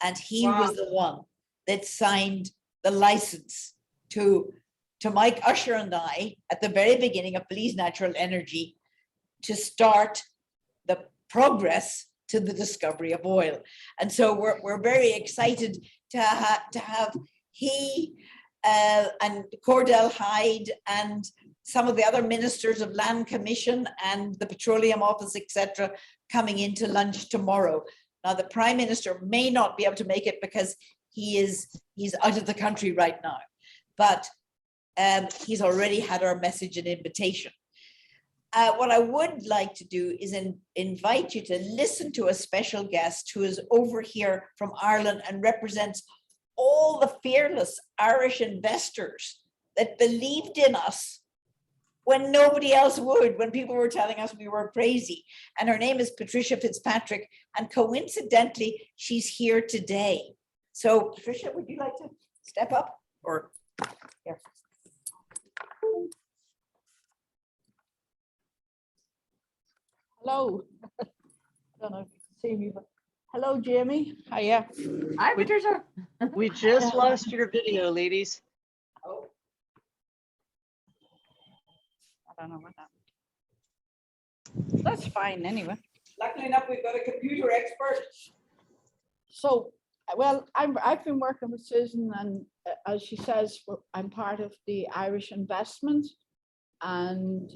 and he was the one that signed the license to Mike Usher and I at the very beginning of Belize Natural Energy to start the progress to the discovery of oil. And so we're very excited to have he and Cordell Hyde and some of the other ministers of Land Commission and the Petroleum Office, etc., coming into lunch tomorrow. Now, the Prime Minister may not be able to make it because he's out of the country right now, but he's already had our message and invitation. What I would like to do is invite you to listen to a special guest who is over here from Ireland and represents all the fearless Irish investors that believed in us when nobody else would, when people were telling us we were crazy. And her name is Patricia Fitzpatrick, and coincidentally, she's here today. So Patricia, would you like to step up? Or here. Hello. I don't know if you can see me, but hello, Jamie. Hiya. Hi, We- Patricia. We just lost your video, ladies. Oh. I don't know what that. That's fine anyway. Luckily enough, we've got a computer expert. So, well, I've been working with Susan, and as she says, I'm part of the Irish investment, and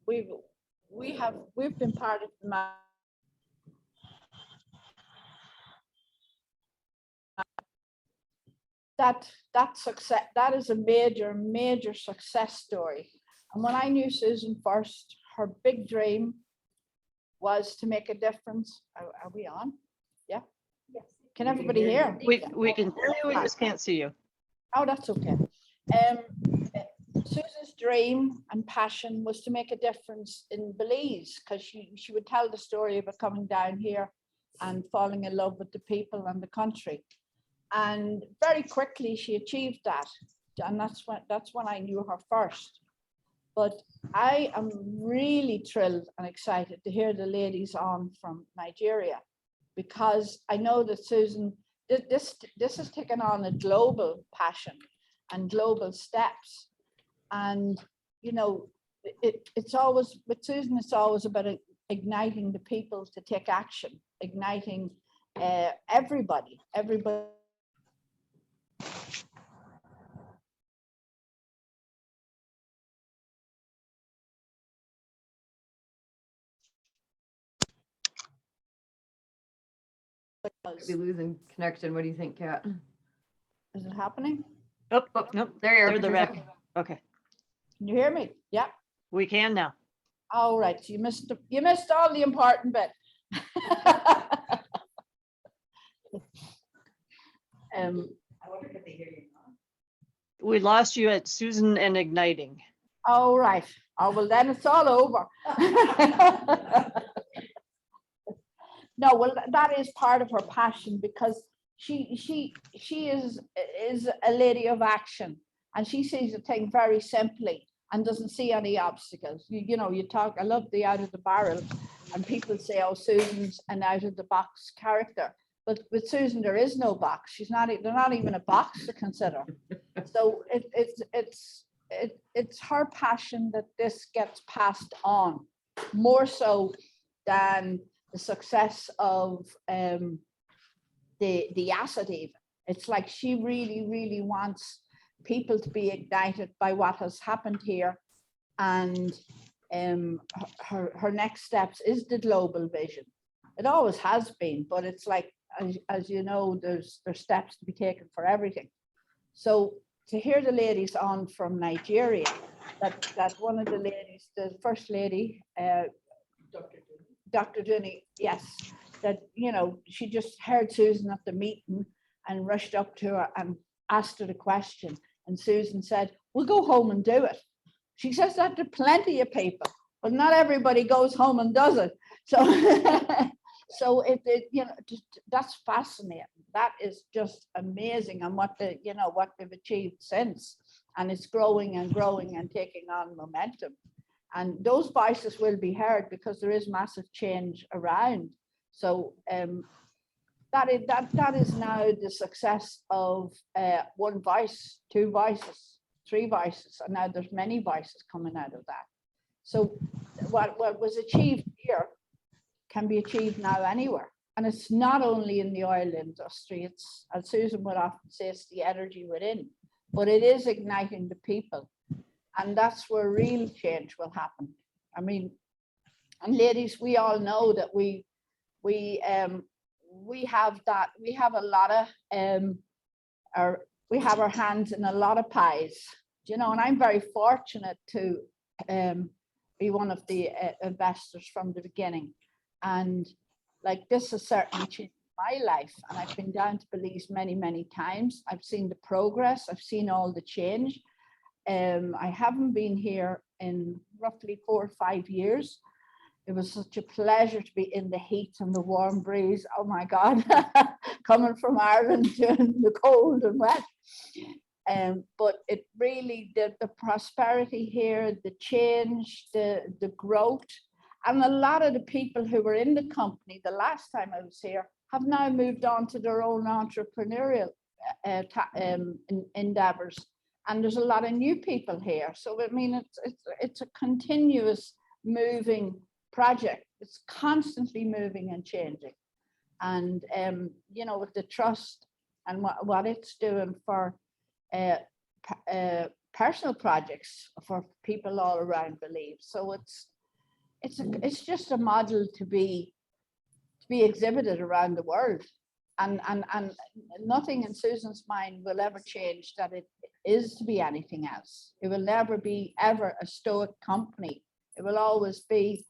we've been part of the that success. That is a major success story. And when I knew Susan first, her big dream was to make a difference. Are we on? Yeah. Can everybody hear? We can hear you, we just can't see you. Oh, that's okay. Susan's dream and passion was to make a difference in Belize, because she would tell the story of her coming down here and falling in love with the people and the country. And very quickly she achieved that. And that's when I knew her first. But I am really thrilled and excited to hear the ladies on from Nigeria, because I know that Susan, this has taken on a global passion and global steps. And, you know, it's always, with Susan, it's always about igniting the people to take action, igniting everybody. Be losing connection. What do you think, Kat? Is it happening? Oh, Oh, nope, there you are. there they're Patricia. back. Okay, Can you hear me? Yeah. we can now. All right. So you missed all the important bit. I wonder if they hear you now. We lost you at Susan and igniting. All right. Oh, well, then it's all over. No, well, that is part of her passion, because she is a lady of action, and she sees a thing very simply and doesn't see any obstacles. You know, you talk, I love the out of the barrel, and people say, oh, Susan's an out of the box character. But with Susan, there is no box. They're not even a box to consider. So it's her passion that this gets passed on, more so than the success of the asset even. It's like she really wants people to be ignited by what has happened here. And her next steps is the global vision. It always has been, but it's like, as you know, there's steps to be taken for everything. So to hear the ladies on from Nigeria, that one of the ladies, the first lady, Dr. Dooney, yes, that, you know, she just heard Susan at the meeting and rushed up to her and asked her the question. And Susan said, we'll go home and do it. She says that to plenty of people, but not everybody goes home and does it. So, so you know, that's fascinating. That is just amazing, and what they've achieved since. And it's growing and growing and taking on momentum. And those voices will be heard because there is massive change around. So that is now the success of one voice, two voices, three voices, and now there's many voices coming out of that. So what was achieved here can be achieved now anywhere. And it's not only in the oil industry, it's, as Susan would often say, it's the energy within, but it is igniting the people. And that's where real change will happen. I mean, and ladies, we all know that we have a lot of we have our hands in a lot of pies, you know. And I'm very fortunate to be one of the investors from the beginning. And like, this has certainly changed my life. And I've been down to Belize many times. I've seen the progress. I've seen all the change. I haven't been here in roughly 4 or 5 years. It was such a pleasure to be in the heat and the warm breeze. Oh my God, coming from Ireland to the cold and wet. But it really, the prosperity here, the change, the growth, And a lot of the people who were in the company the last time I was here have now moved on to their own entrepreneurial endeavors. And there's a lot of new people here. So, I mean, it's a continuous moving project. It's constantly moving and changing. And, you know, with the trust and what it's doing for personal projects for people all around Belize. So it's just a model to be exhibited around the world. And nothing in Susan's mind will ever change that it is to be anything else. It will never be ever a stoic company. It will always be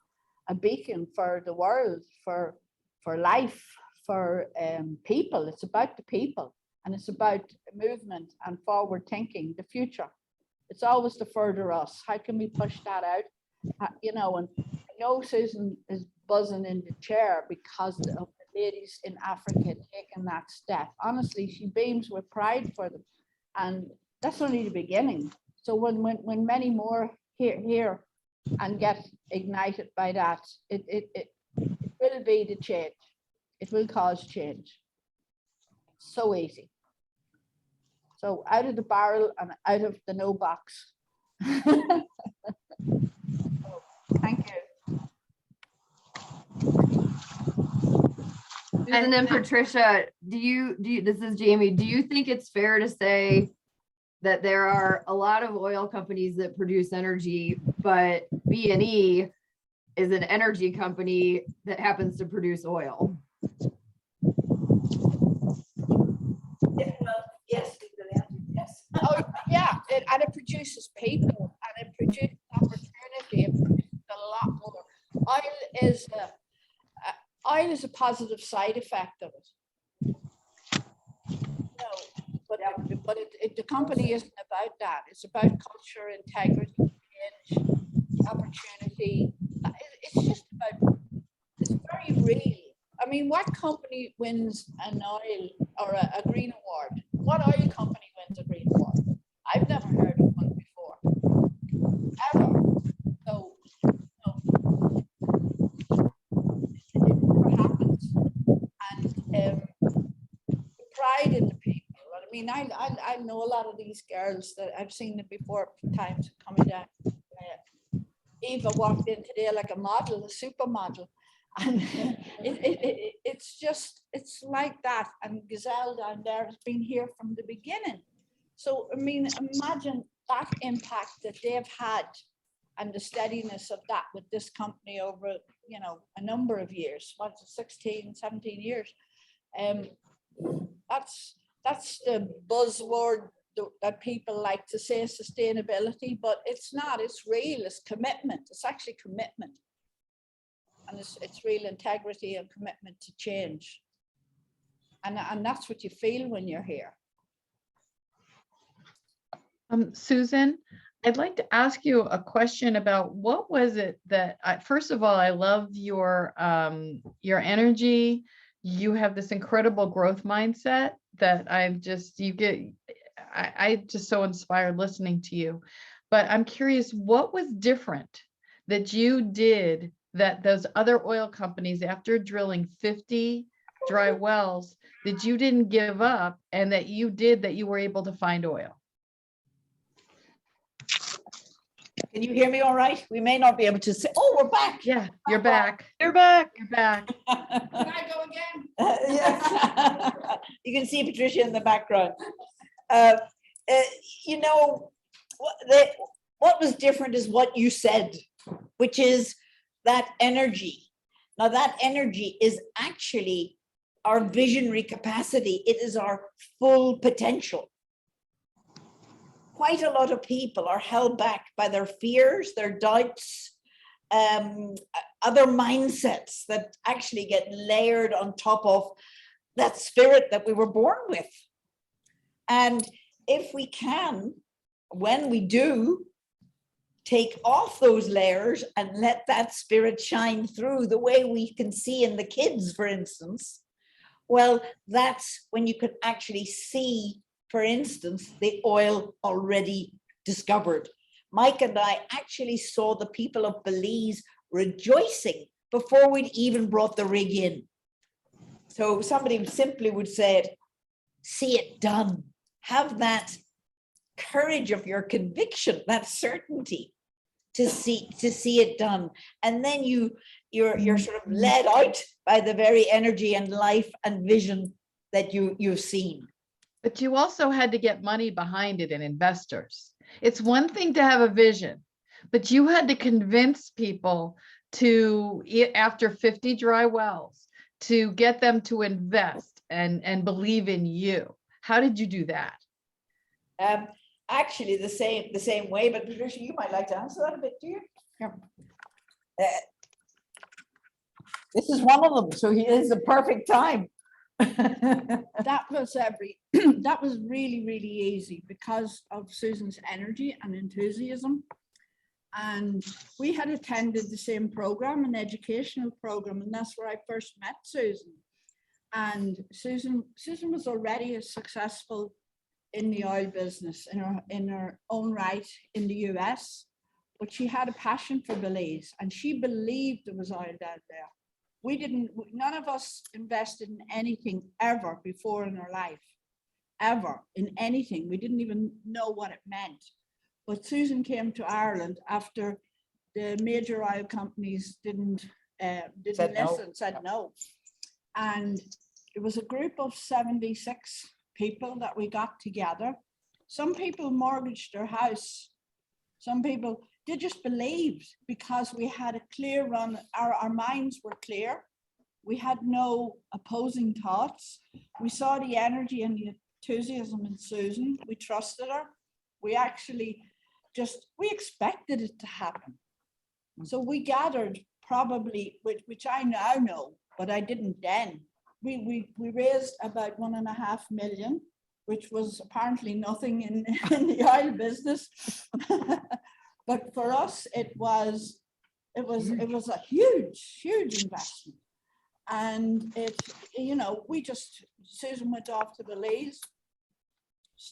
a beacon for the world, for life, for people. It's about the people, and it's about movement and forward thinking, the future. It's always to further us. How can we push that out? You know, and I know Susan is buzzing in the chair because of the ladies in Africa taking that step. Honestly, she beams with pride for them, and that's only the beginning. So when many more hear and get ignited by that, it will be the change. It will cause change. So easy. So out of the barrel and out of the no box. Thank you. And then Patricia, do you, this is Jamie, do you think it's fair to say that there are a lot of oil companies that produce energy, but B&E is an energy company that happens to produce oil? Yes. Yes. Oh, yeah, and it produces people, and it produces opportunity. It produces a lot more. Oil is a positive side effect of it. No, but the company isn't about that. It's about culture, integrity, change, opportunity. It's just about, it's very real. I mean, what company wins an oil or a green award? What oil company wins a green award? I've never heard of one before, ever. So, no, it never happens. And pride in the people. I mean, I know a lot of these girls that I've seen them before times coming down. Eva walked in today like a model, a supermodel. And it's just, it's like that. And Gazelle down there has been here from the beginning. So, I mean, imagine that impact that they've had and the steadiness of that with this company over, you know, a number of years, what's it, 16, 17 years. That's the buzzword that people like to say, sustainability, but it's not, it's real, it's commitment. It's actually commitment. And it's real integrity and commitment to change. And that's what you feel when you're here. Susan, I'd like to ask you a question about what was it that, first of all, I love your energy. You have this incredible growth mindset that I'm just, I just so inspired listening to you. But I'm curious, what was different that you did that those other oil companies, after drilling 50 dry wells, that you didn't give up and that you did, that you were able to find oil? Can you hear me all right? We may not be able to say, oh, we're back. Yeah, you're back. You're back. You're back. Can I go again? Yes. You can see Patricia in the background. You know, what was different is what you said, which is that energy. Now that energy is actually our visionary capacity. It is our full potential. Quite a lot of people are held back by their fears, their doubts, other mindsets that actually get layered on top of that spirit that we were born with. And if we can, when we do, take off those layers and let that spirit shine through the way we can see in the kids, for instance, well, that's when you could actually see, for instance, the oil already discovered. Mike and I actually saw the people of Belize rejoicing before we'd even brought the rig in. So somebody simply would say it, see it done. Have that courage of your conviction, that certainty to see it done. And then you're sort of led out by the very energy and life and vision that you've seen. But you also had to get money behind it and investors. It's one thing to have a vision, but you had to convince people to, after 50 dry wells, to get them to invest and believe in you. How did you do that? Actually, the same way, but Patricia, you might like to answer that a bit, do you? Yeah. This is one of them, so it is the perfect time. That was that was really, really easy because of Susan's energy and enthusiasm. And we had attended the same program, an educational program, and that's where I first met Susan. And Susan was already a successful in the oil business in her own right in the US, but she had a passion for Belize and she believed there was oil down there. None of us invested in anything ever before in our life, ever in anything. We didn't even know what it meant. But Susan came to Ireland after the major oil companies didn't listen, said no. And it was a group of 76 people that we got together. Some people mortgaged their house. Some people, they just believed because we had a clear run, our minds were clear. We had no opposing thoughts. We saw the energy and the enthusiasm in Susan. We trusted her. We actually we expected it to happen. So we gathered probably, which I now know, but I didn't then. We raised about 1.5 million, which was apparently nothing in the oil business. But for us, it was a huge investment. And Susan went off to Belize.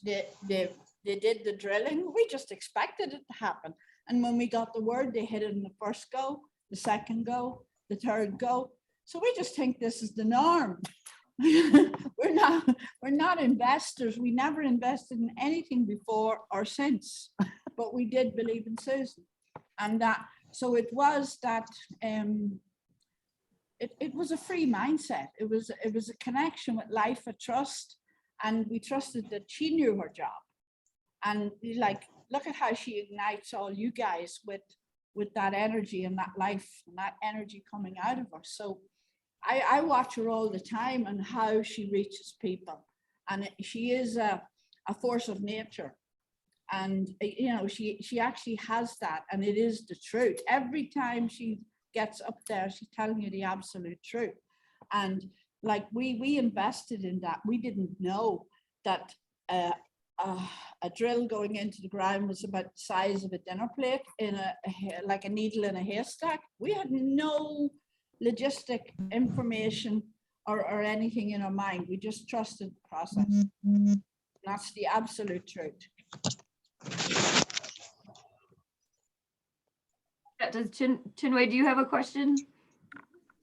They did the drilling. We just expected it to happen. And when we got the word, they hit it in the first go, the second go, the third go. So we just think this is the norm. We're not investors. We never invested in anything before or since, but we did believe in Susan. And so it was that, it was a free mindset. It was a connection with life, a trust, and we trusted that she knew her job. And look at how she ignites all you guys with that energy and that life and that energy coming out of her. So I watch her all the time and how she reaches people. And she is a force of nature. And she actually has that, and it is the truth. Every time she gets up there, she's telling you the absolute truth. And we invested in that. We didn't know that a drill going into the ground was about the size of a dinner plate in like a needle in a haystack. We had no logistic information or anything in our mind. We just trusted the process. That's the absolute truth. Does Chinwe, do you have a question?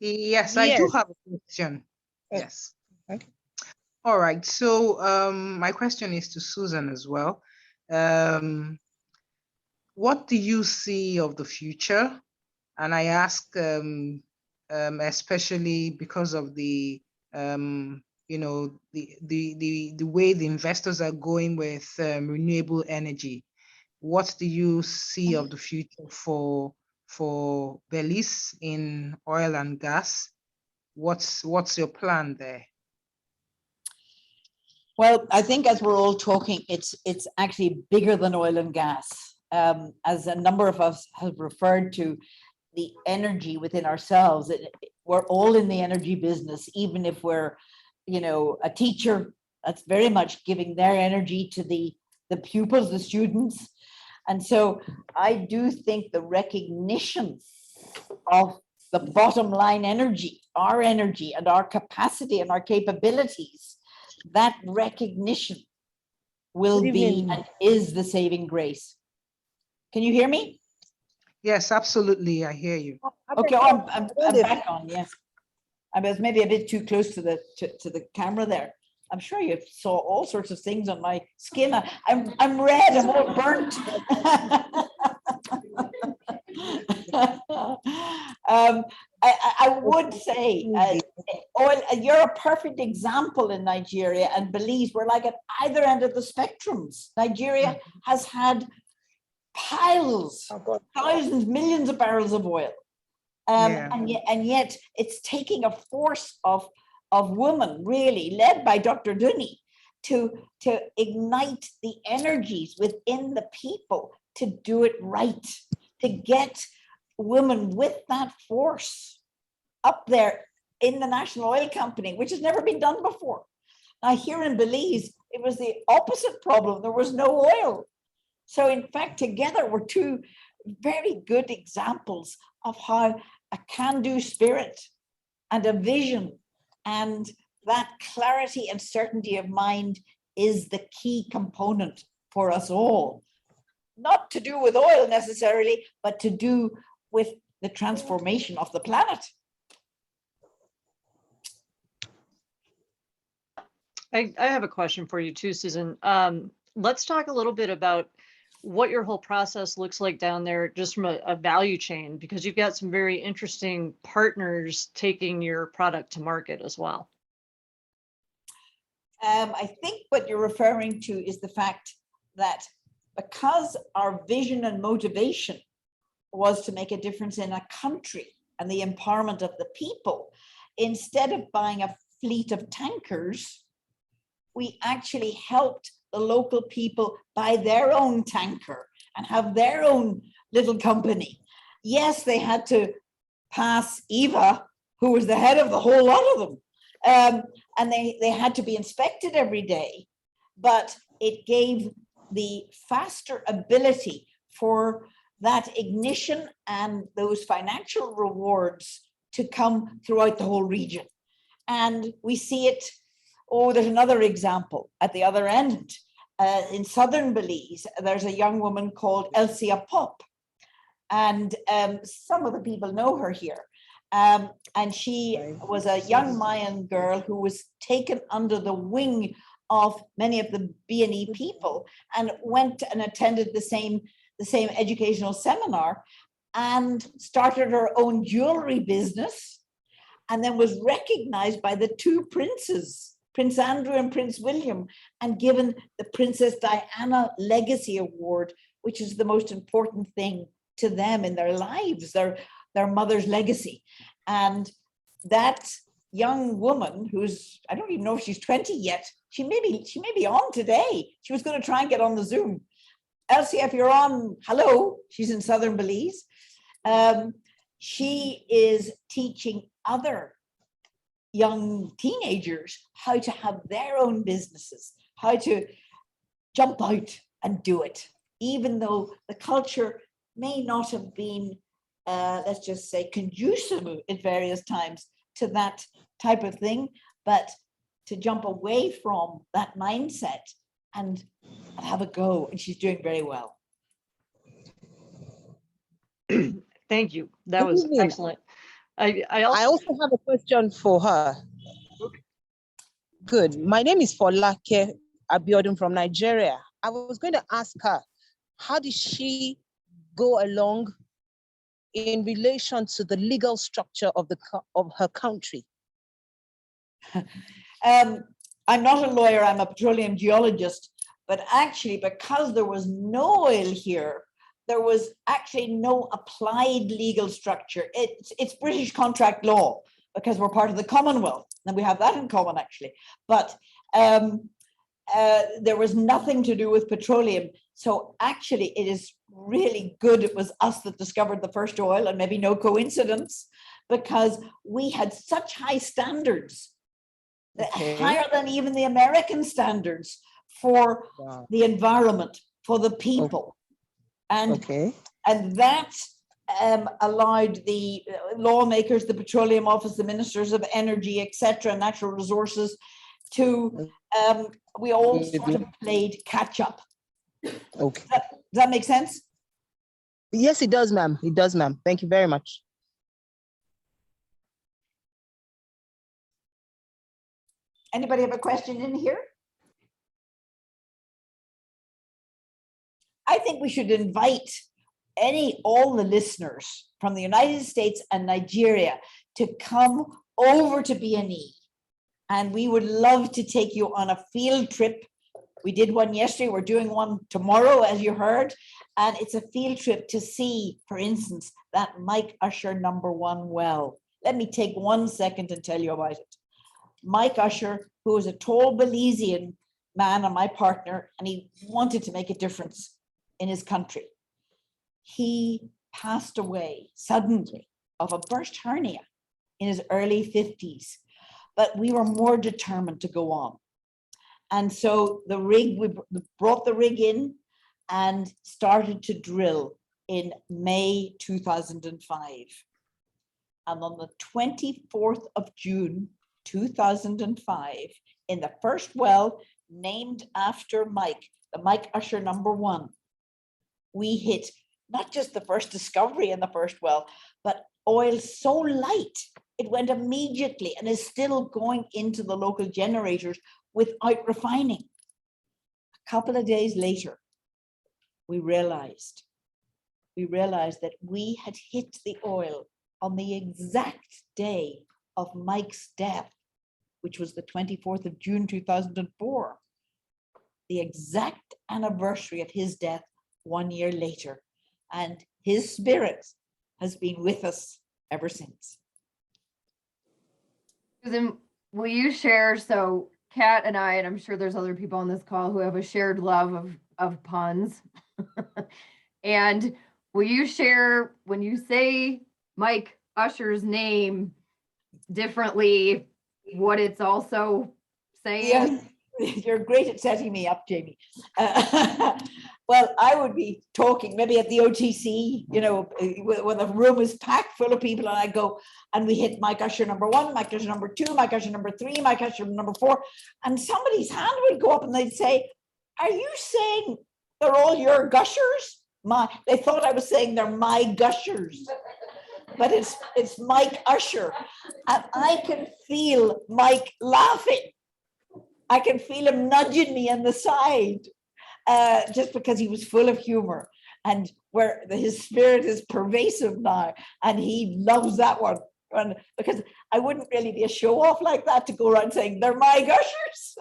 Yes, I do have a question. Yes. Okay. All right. So my question is to Susan as well. What do you see of the future? And I ask especially because of the the way the investors are going with renewable energy. What do you see of the future for Belize in oil and gas? What's your plan there? Well, I think as we're all talking, it's actually bigger than oil and gas. As a number of us have referred to the energy within ourselves, we're all in the energy business, even if we're, a teacher that's very much giving their energy to the pupils, the students. And so I do think the recognition of the bottom line energy and our capacity and our capabilities, that recognition will be and is the saving grace. Can you hear me? Yes, absolutely. I hear you. Okay, oh, I'm back on, yes. I was maybe a bit too close to the camera there. I'm sure you saw all sorts of things on my skin. I'm red, I'm all burnt. I would say, oil, you're a perfect example in Nigeria and Belize. We're like at either end of the spectrums. Nigeria has had piles, thousands, millions of barrels of oil. And yet it's taking a force of women, really, led by Dr. Dunny, to ignite the energies within the people to do it right, to get women with that force up there in the National Oil Company, which has never been done before. Now, here in Belize, it was the opposite problem. There was no oil. So in fact, together we're two very good examples of how a can-do spirit and a vision and that clarity and certainty of mind is the key component for us all. Not to do with oil necessarily, but to do with the transformation of the planet. I have a question for you too, Susan. Let's talk a little bit about what your whole process looks like down there, just from a value chain, because you've got some very interesting partners taking your product to market as well. I think what you're referring to is the fact that because our vision and motivation was to make a difference in a country and the empowerment of the people, instead of buying a fleet of tankers, we actually helped the local people buy their own tanker and have their own little company. Yes, they had to pass Eva, who was the head of the whole lot of them. And they had to be inspected every day, but it gave the faster ability for that ignition and those financial rewards to come throughout the whole region. And we see it, oh, there's another example at the other end. In southern Belize, there's a young woman called Elsia Pop. And some of the people know her here. And she was a young Mayan girl who was taken under the wing of many of the B&E people and went and attended the same educational seminar and started her own jewelry business, and then was recognized by the two princes, Prince Andrew and Prince William, and given the Princess Diana Legacy Award, which is the most important thing to them in their lives, their mother's legacy. And that young woman, who's, I don't even know if she's 20 yet, she may be on today. She was going to try and get on the Zoom. Elsie, if you're on, hello, she's in southern Belize. She is teaching other young teenagers how to have their own businesses, how to jump out and do it, even though the culture may not have been, let's just say, conducive at various times to that type of thing, but to jump away from that mindset and have a go. And she's doing very well. Thank you. That was excellent. I also have a question for her. Good. My name is Folake Abiodun from Nigeria. I was going to ask her, how did she go along in relation to the legal structure of her country? I'm not a lawyer, I'm a petroleum geologist, but actually because there was no oil here, there was actually no applied legal structure. It's British contract law because we're part of the Commonwealth, and we have that in common actually. But there was nothing to do with petroleum. So actually it is really good it was us that discovered the first oil, and maybe no coincidence, because we had such high standards, higher than even the American standards for the environment, for the people. And that allowed the lawmakers, the Petroleum Office, the ministers of energy, etc., natural resources, to we all sort of played catch up. Does that make sense? Yes, it does, ma'am. It does, ma'am. Thank you very much. Anybody have a question in here? I think we should invite all the listeners from the United States and Nigeria to come over to BNE. And we would love to take you on a field trip. We did one yesterday, we're doing one tomorrow, as you heard. And it's a field trip to see, for instance, that Mike Usher #1 well. Let me take 1 second to tell you about it. Mike Usher, who was a tall Belizean man and my partner, and he wanted to make a difference in his country. He passed away suddenly of a burst hernia in his early 50s, but we were more determined to go on. And so we brought the rig in and started to drill in May 2005. And on the 24th of June, 2005, in the first well named after Mike, the Mike Usher #1, we hit not just the first discovery in the first well, but oil so light, it went immediately and is still going into the local generators without refining. A couple of days later, we realized that we had hit the oil on the exact day of Mike's death, which was the 24th of June, 2004, the exact anniversary of his death 1 year later. And his spirit has been with us ever since. Susan, will you share, so Kat and I, and I'm sure there's other people on this call who have a shared love of puns. And will you share, when you say Mike Usher's name differently, what it's also saying? Yes, you're great at setting me up, Jamie. Well, I would be talking maybe at the OTC, when the room is packed full of people, and I go, and we hit Mike Usher #1, Mike Usher #2, Mike Usher #3, Mike Usher #4, and somebody's hand would go up and they'd say, "Are you saying they're all your gushers?" They thought I was saying they're my gushers, but it's Mike Usher, and I can feel Mike laughing. I can feel him nudging me on the side, just because he was full of humor, and where his spirit is pervasive now, and he loves that one. And because I wouldn't really be a show off like that to go around saying they're my gushers,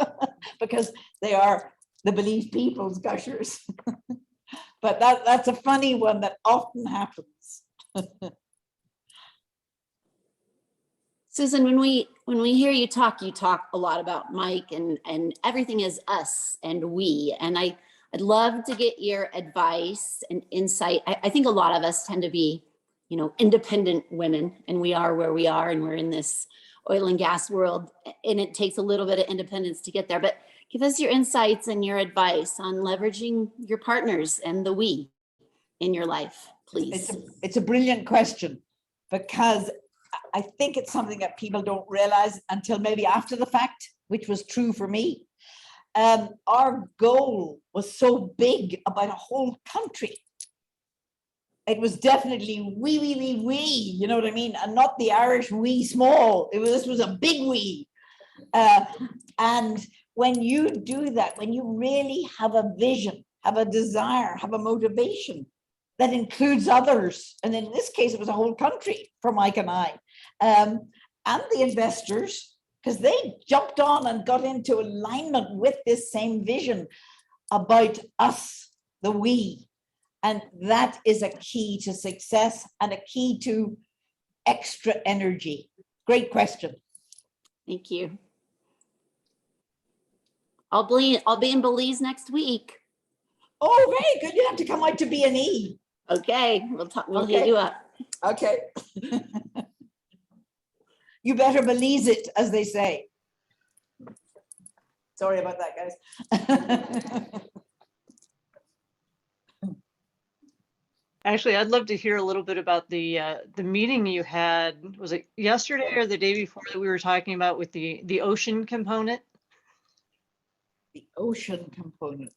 because they are the Belize people's gushers. But that's a funny one that often happens. Susan, when we hear you talk a lot about Mike, and everything is us and we. And I'd love to get your advice and insight. I think a lot of us tend to be, independent women, and we are where we are, and we're in this oil and gas world, and it takes a little bit of independence to get there. But give us your insights and your advice on leveraging your partners and the we in your life, please. It's a brilliant question, because I think it's something that people don't realize until maybe after the fact, which was true for me. Our goal was so big about a whole country. It was definitely we, you know what I mean? And not the Irish we small. This was a big we. And when you do that, when you really have a vision, have a desire, have a motivation that includes others, and in this case, it was a whole country for Mike and I, and the investors, because they jumped on and got into alignment with this same vision about us, the we. And that is a key to success and a key to extra energy. Great question. Thank you. I'll be in Belize next week. Oh, very good. You have to come out to BNE. Okay, we'll hit you up. Okay. You better Belize it, as they say. Sorry about that, guys. Actually, I'd love to hear a little bit about the meeting you had. Was it yesterday or the day before that we were talking about with the ocean component? The ocean component.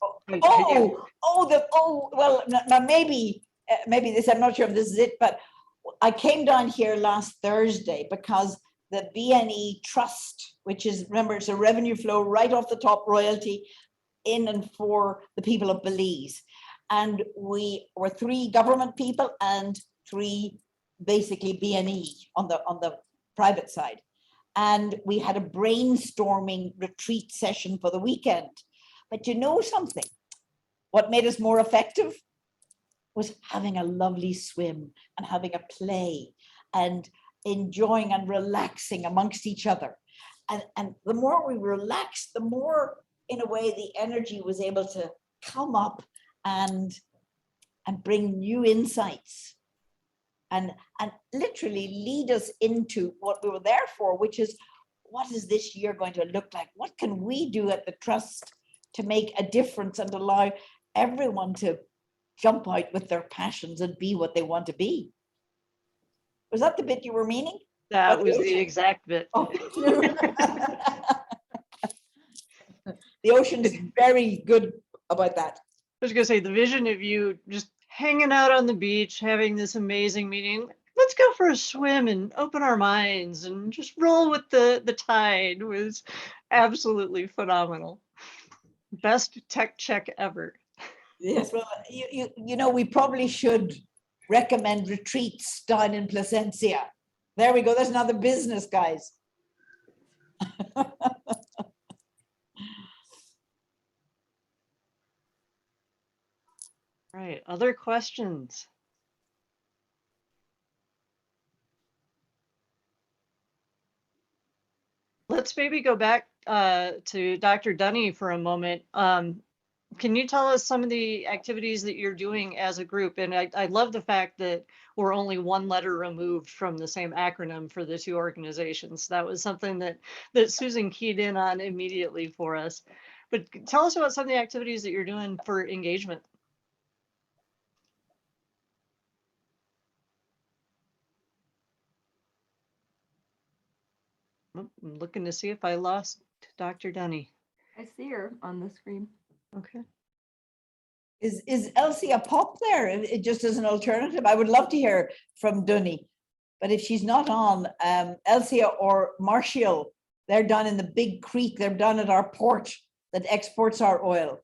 Oh, Maybe this, I'm not sure if this is it, but I came down here last Thursday because the BNE Trust, which is, remember, it's a revenue flow right off the top, royalty in and for the people of Belize. And we were 3 government people and 3 basically BNE on the private side. And we had a brainstorming retreat session for the weekend. But you know something? What made us more effective was having a lovely swim and having a play and enjoying and relaxing amongst each other. And the more we relaxed, the more, in a way, the energy was able to come up and bring new insights and literally lead us into what we were there for, which is, what is this year going to look like? What can we do at the Trust to make a difference and allow everyone to jump out with their passions and be what they want to be? Was that the bit you were meaning? That was the exact bit. Oh, the ocean is very good about that. I was gonna say, the vision of you just hanging out on the beach, having this amazing meeting. Let's go for a swim and open our minds and just roll with the tide was absolutely phenomenal. Best tech check ever. Yes, well, you know, we probably should recommend retreats down in Placencia. There we go. There's another business, guys. Right. Other questions? Let's maybe go back to Dr. Dunny for a moment. Can you tell us some of the activities that you're doing as a group? And I love the fact that we're only 1 letter removed from the same acronym for the 2 organizations. That was something that Susan keyed in on immediately for us. But tell us about some of the activities that you're doing for engagement. I'm looking to see if I lost Dr. Dunny. I see her on the screen. Okay. Is Elsie a pop there? It just as an alternative. I would love to hear from Dunny, but if she's not on, Elsie or Marshall, they're down in the big creek. They're down at our port that exports our oil.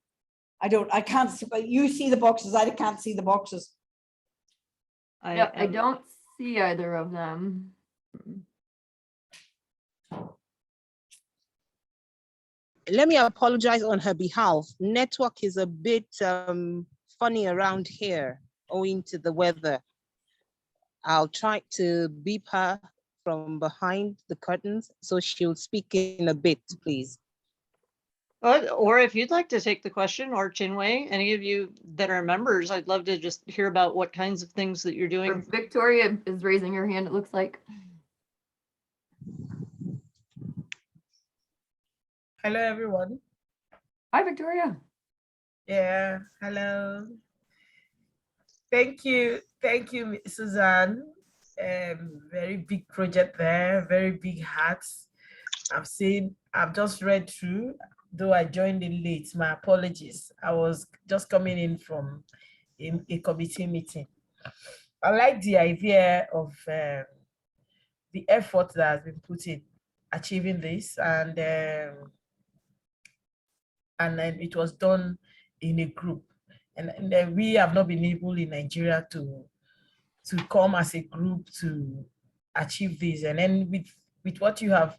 I can't see, but you see the boxes. I can't see the boxes. I don't see either of them. Let me apologize on her behalf. Network is a bit funny around here owing to the weather. I'll try to beep her from behind the curtains so she'll speak in a bit, please. Or if you'd like to take the question, or Chinwe, any of you that are members, I'd love to just hear about what kinds of things that you're doing. Victoria is raising her hand, it looks like. Hello, everyone. Hi, Victoria. Yeah, hello. Thank you, Susan. Very big project there, very big hats. I've just read through, though I joined in late, my apologies. I was just coming in from a committee meeting. I like the idea of the effort that has been put in achieving this, and then it was done in a group. And then we have not been able in Nigeria to come as a group to achieve this. And then with what you have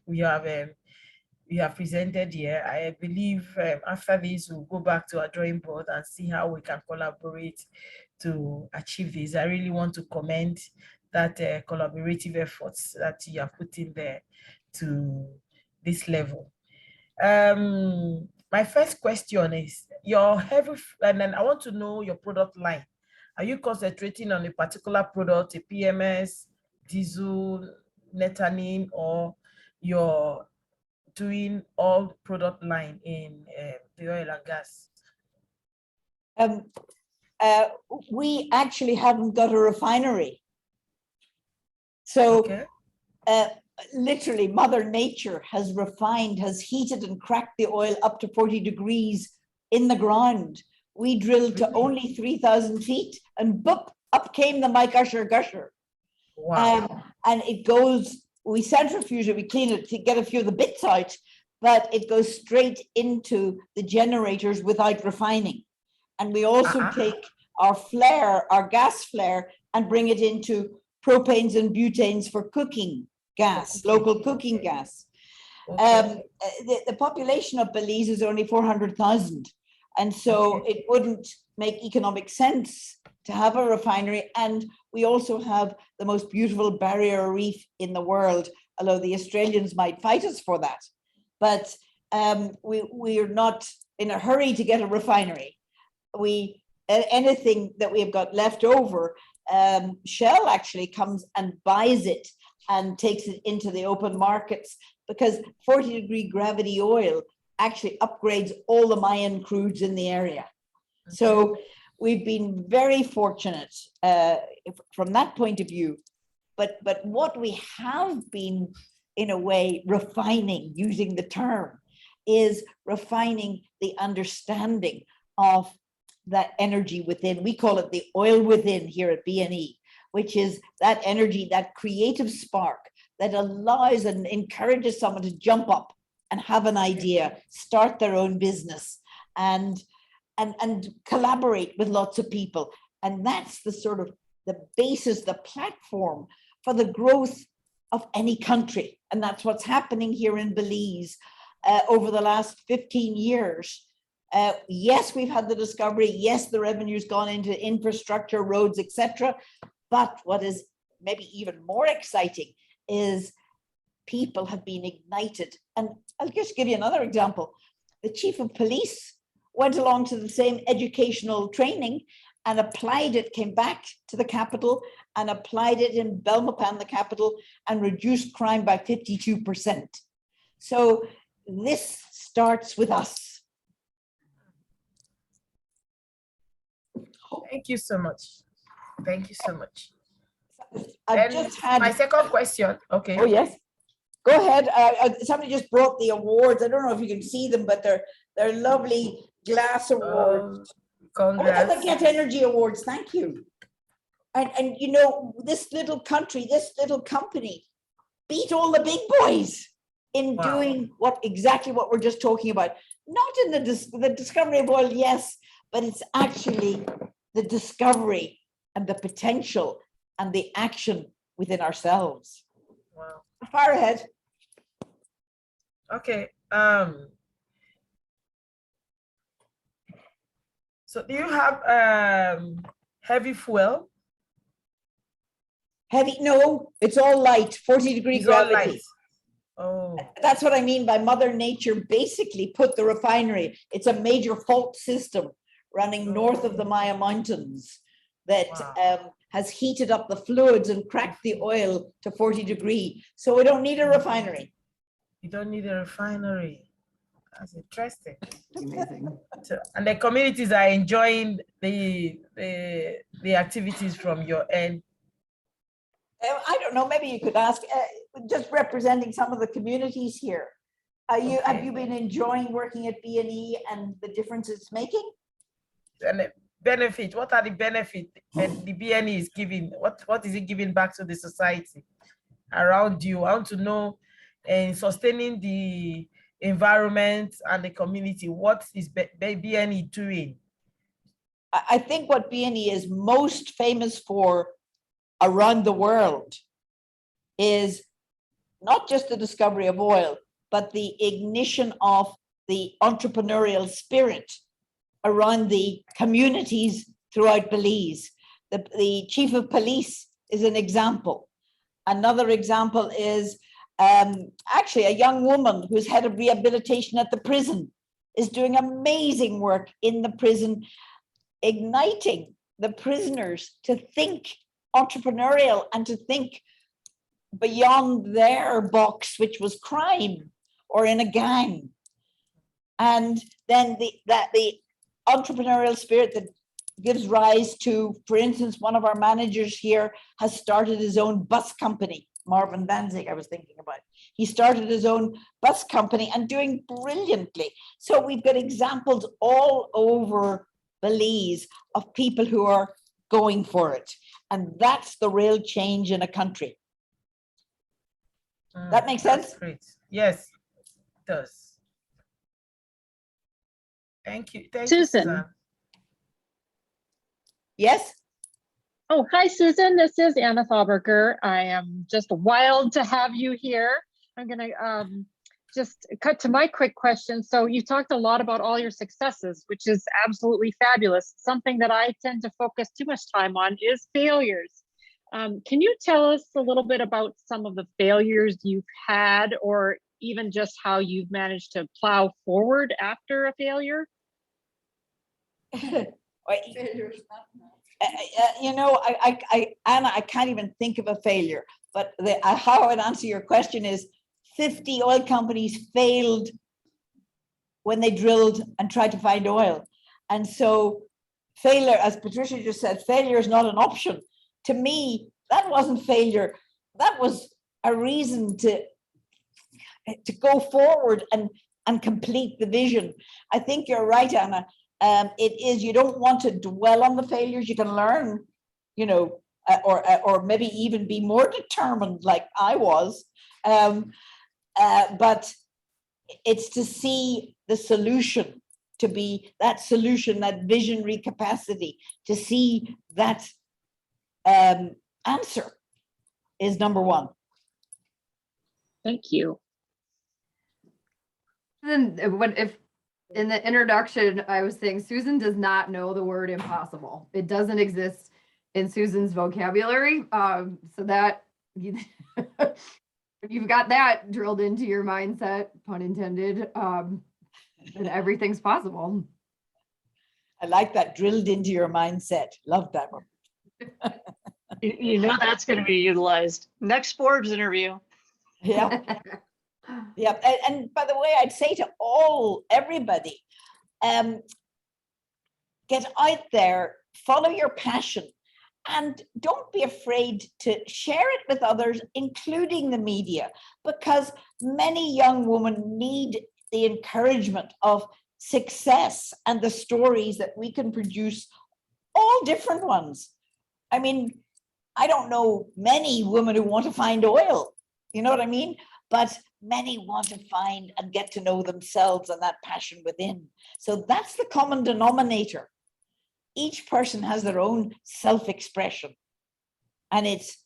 presented here, I believe after this we'll go back to our drawing board and see how we can collaborate to achieve this. I really want to commend that collaborative efforts that you have put in there to this level. My first question is and then I want to know your product line. Are you concentrating on a particular product, a PMS, diesel, methanine, or you're doing all product line in the oil and gas? We actually haven't got a refinery. So Okay. Literally Mother Nature has refined, has heated and cracked the oil up to 40 degrees in the ground. We drilled to only 3,000 feet and boop, up came the Mike Usher gusher. Wow. And it goes, we centrifuge it, we clean it to get a few of the bits out, but it goes straight into the generators without refining. And we also take our flare, our gas flare, and bring it into propanes and butanes for cooking gas, local cooking gas. The population of Belize is only 400,000. And so it wouldn't make economic sense to have a refinery. And we also have the most beautiful barrier reef in the world, although the Australians might fight us for that. But we are not in a hurry to get a refinery. Anything that we have got left over, Shell actually comes and buys it and takes it into the open markets, because 40-degree gravity oil actually upgrades all the Mayan crudes in the area. So we've been very fortunate from that point of view. But what we have been, in a way, refining, using the term, is refining the understanding of that energy within. We call it the oil within here at BNE, which is that energy, that creative spark that allows and encourages someone to jump up and have an idea, start their own business, and collaborate with lots of people. And that's the sort of the basis, the platform for the growth of any country. And that's what's happening here in Belize over the last 15 years. Yes, we've had the discovery. Yes, the revenue's gone into infrastructure, roads, etc. But what is maybe even more exciting is people have been ignited. And I'll just give you another example. The chief of police went along to the same educational training and applied it, came back to the capital and applied it in Belmopan, the capital, and reduced crime by 52%. So this starts with us. Thank you so much. Thank you so much. I've just had my second question. Okay. Oh, yes. Go ahead. Somebody just brought the awards. I don't know if you can see them, but they're lovely glass awards. Congrats. Oh, the Get Energy Awards. Thank you. And you know, this little country, this little company beat all the big boys in doing exactly what we're just talking about. Not in the discovery of oil, yes, but it's actually the discovery and the potential and the action within ourselves. Wow. Far ahead. Okay. So do you have heavy fuel? Heavy? No, it's all light, 40-degree gravity. Light. Oh. That's what I mean by Mother Nature basically put the refinery. It's a major fault system running north of the Maya Mountains that has heated up the fluids and cracked the oil to 40-degree. So we don't need a refinery. You don't need a refinery. That's interesting. Amazing. So, and the communities are enjoying the activities from your end. I don't know, maybe you could ask, just representing some of the communities here. Have you been enjoying working at BNE and the difference it's making? And the benefit, what are the benefits that the BNE is giving? What is it giving back to the society around you? I want to know, in sustaining the environment and the community, what is BNE doing? I think what BNE is most famous for around the world is not just the discovery of oil, but the ignition of the entrepreneurial spirit around the communities throughout Belize. The chief of police is an example. Another example is actually a young woman who's head of rehabilitation at the prison is doing amazing work in the prison, igniting the prisoners to think entrepreneurial and to think beyond their box, which was crime or in a gang. And then the entrepreneurial spirit that gives rise to, for instance, one of our managers here has started his own bus company, Marvin Danzig I was thinking about. He started his own bus company and doing brilliantly. So we've got examples all over Belize of people who are going for it. And that's the real change in a country. That makes That's sense? great. Yes, it does. Thank you. Thank you, Susan. Suzanne. Yes? Oh, hi, Susan. This is Anna Thalberger. I am just wild to have you here. I'm going to just cut to my quick question. So you talked a lot about all your successes, which is absolutely fabulous. Something that I tend to focus too much time on is failures. Can you tell us a little bit about some of the failures you've had, or even just how you've managed to plow forward after a failure? You know, Anna, I can't even think of a failure, but how I would answer your question is 50 oil companies failed when they drilled and tried to find oil. And so failure, as Patricia just said, failure is not an option. To me, that wasn't failure. That was a reason to go forward and complete the vision. I think you're right, Anna. It is, you don't want to dwell on the failures. You can learn, you know, or maybe even be more determined like I was. But it's to see the solution, to be that solution, that visionary capacity, to see that answer is number one. Thank you. Then if in the introduction, I was saying Susan does not know the word impossible. It doesn't exist in Susan's vocabulary. So that you've got that drilled into your mindset, pun intended, then everything's possible. I like that, drilled into your mindset. Love that one. You know that's going to be utilized. Next Forbes interview. Yeah. Yeah. And by the way, I'd say to everybody, get out there, follow your passion, and don't be afraid to share it with others, including the media, because many young women need the encouragement of success and the stories that we can produce, all different ones. I mean, I don't know many women who want to find oil, you know what I mean? But many want to find and get to know themselves and that passion within. So that's the common denominator. Each person has their own self-expression, and it's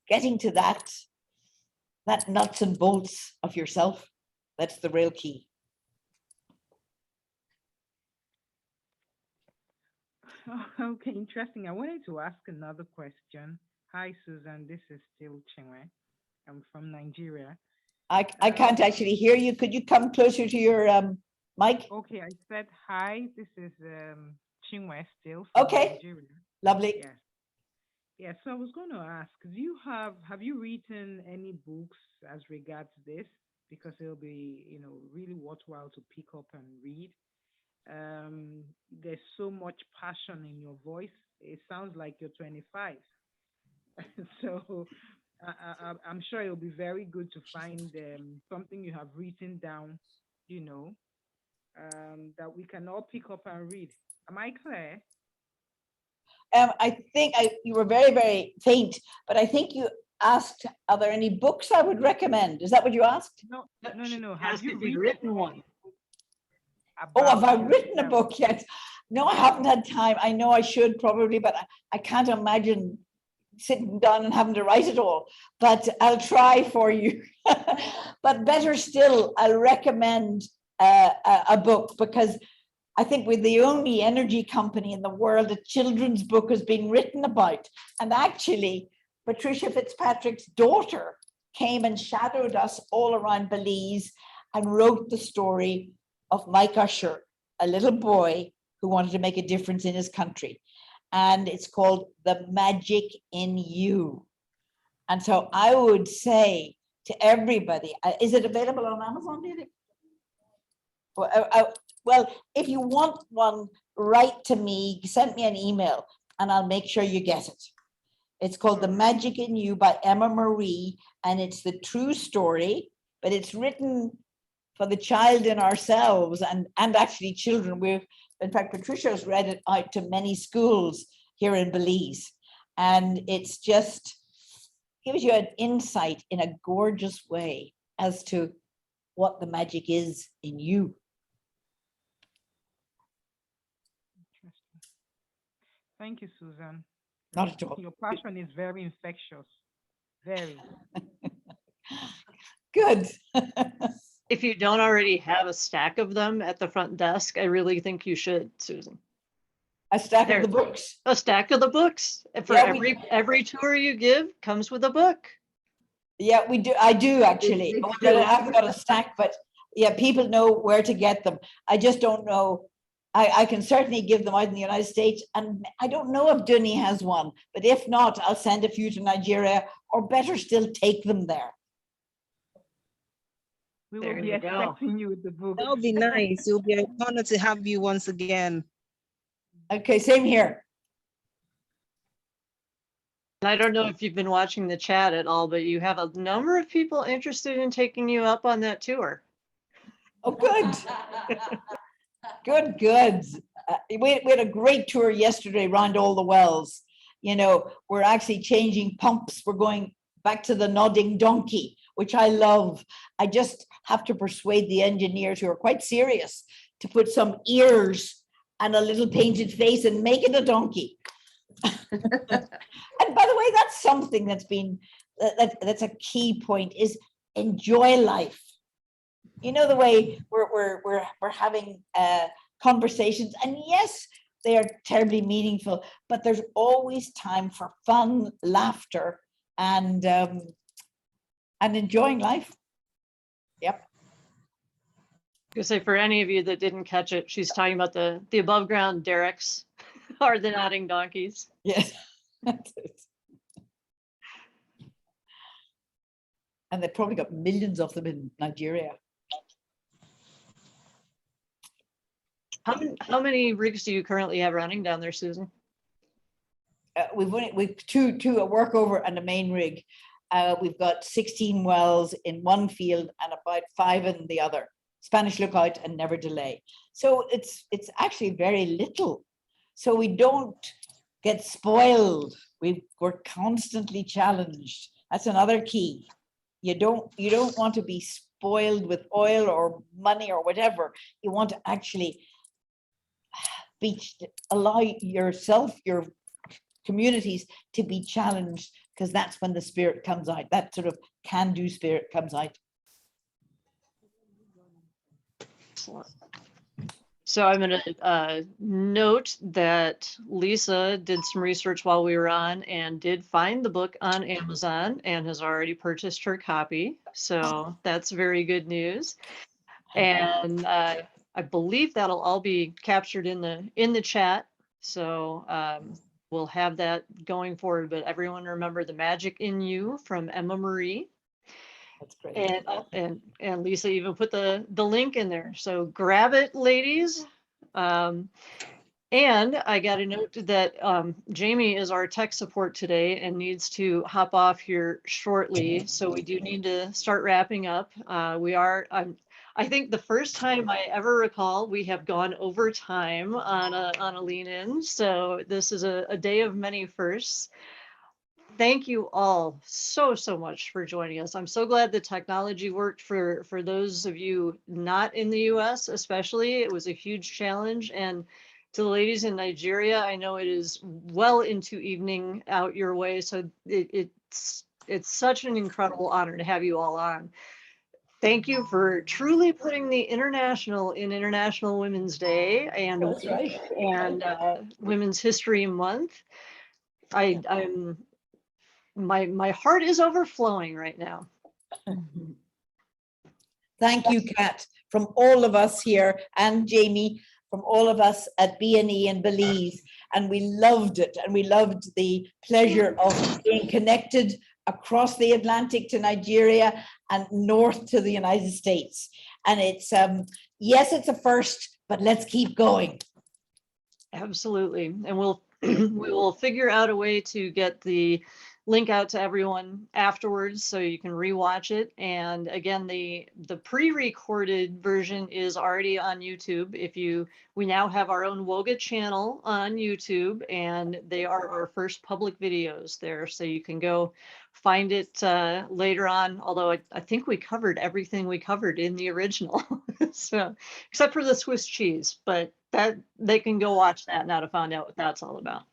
getting to that nuts and bolts of yourself. That's the real key. Okay, interesting. I wanted to ask another question. Hi, Susan. This is still Chinwe. I'm from Nigeria. I can't actually hear you. Could you come closer to your mic? Okay, I said hi. This is Chinwe still from Nigeria. Lovely. Yes. Yeah, so I was going to ask, have you written any books as regards this? Because it'll be, really worthwhile to pick up and read. There's so much passion in your voice. It sounds like you're 25. So I'm sure it'll be very good to find something you have written down, that we can all pick up and read. Am I clear? I think you were very, very faint, but I think you asked, are there any books I would recommend? Is that what you asked? No. Have you written one? Oh, have I written a book yet? No, I haven't had time. I know I should probably, but I can't imagine sitting down and having to write it all, but I'll try for you. But better still, I'll recommend a book, because I think we're the only energy company in the world a children's book has been written about. And actually, Patricia Fitzpatrick's daughter came and shadowed us all around Belize and wrote the story of Mike Usher, a little boy who wanted to make a difference in his country. And it's called The Magic in You. And so I would say to everybody, is it available on Amazon, do you think? Well, if you want one, write to me, send me an email, and I'll make sure you get it. It's called The Magic in You by Emma Marie, and it's the true story, but it's written for the child in ourselves and actually children. In fact, Patricia has read it out to many schools here in Belize. And it's just gives you an insight in a gorgeous way as to what the magic is in you. Thank you, Susan. Not at all. Your passion is very infectious. Very. Good. If you don't already have a stack of them at the front desk, I really think you should, Susan. A stack There. of the books. A stack of the books. For Yeah, every tour you give comes with a book. Yeah, we do. I do actually. It's I true. haven't got a stack, but yeah, people know where to get them. I just don't know. I can certainly give them out in the United States, and I don't know if Dunny has one, but if not, I'll send a few to Nigeria, or better still, take them there. We There will be you go. expecting you with the book. That would be nice. It will be an honor to have you once again. Okay, same here. And I don't know if you've been watching the chat at all, but you have a number of people interested in taking you up on that tour. Oh, good. Good. We had a great tour yesterday around all the wells. You know, we're actually changing pumps. We're going back to the nodding donkey, which I love. I just have to persuade the engineers, who are quite serious, to put some ears and a little painted face and make it a donkey. And by the way, that's something that's been, that's a key point, is enjoy life. You know, the way we're having conversations, and yes, they are terribly meaningful, but there's always time for fun, laughter, and enjoying life. Yep. I say, for any of you that didn't catch it, she's talking about the above ground derricks or the nodding donkeys. Yes. And they've probably got millions of them in Nigeria. How many rigs do you currently have running down there, Susan? We've two a workover and a main rig. We've got 16 wells in one field and about 5 in the other. Spanish Lookout and Never Delay. So it's actually very little. So we don't get spoiled. We're constantly challenged. That's another key. You don't want to be spoiled with oil or money or whatever. You want to actually allow yourself, your communities, to be challenged, because that's when the spirit comes out. That sort of can-do spirit comes out. So I'm going to note that Lisa did some research while we were on and did find the book on Amazon and has already purchased her copy. So that's very good news. And I believe that'll all be captured in the chat. So we'll have that going forward. But everyone remember The Magic in You from Emma Marie. That's great. And Lisa even put the link in there. So grab it, ladies. And I got a note that Jamie is our tech support today and needs to hop off here shortly. So we do need to start wrapping up. I think the first time I ever recall, we have gone over time on a lean in. So this is a day of many firsts. Thank you all so much for joining us. I'm so glad the technology worked for those of you not in the US, especially. It was a huge challenge. And to the ladies in Nigeria, I know it is well into evening out your way. So it's such an incredible honor to have you all on. Thank you for truly putting the international in International Women's Day and Women's History Month. My heart is overflowing right now. Thank you, Kat, from all of us here, and Jamie, from all of us at BNE and Belize. And we loved it. And we loved the pleasure of being connected across the Atlantic to Nigeria and north to the United States. And it's, yes, it's a first, but let's keep going. Absolutely. And we'll we will figure out a way to get the link out to everyone afterwards so you can rewatch it. And again, the pre-recorded version is already on YouTube. We now have our own Woga channel on YouTube, and they are our first public videos there. So you can go find it later on, although I think we covered everything we covered in the original. So except for the Swiss cheese, but that they can go watch that now to find out what that's all about.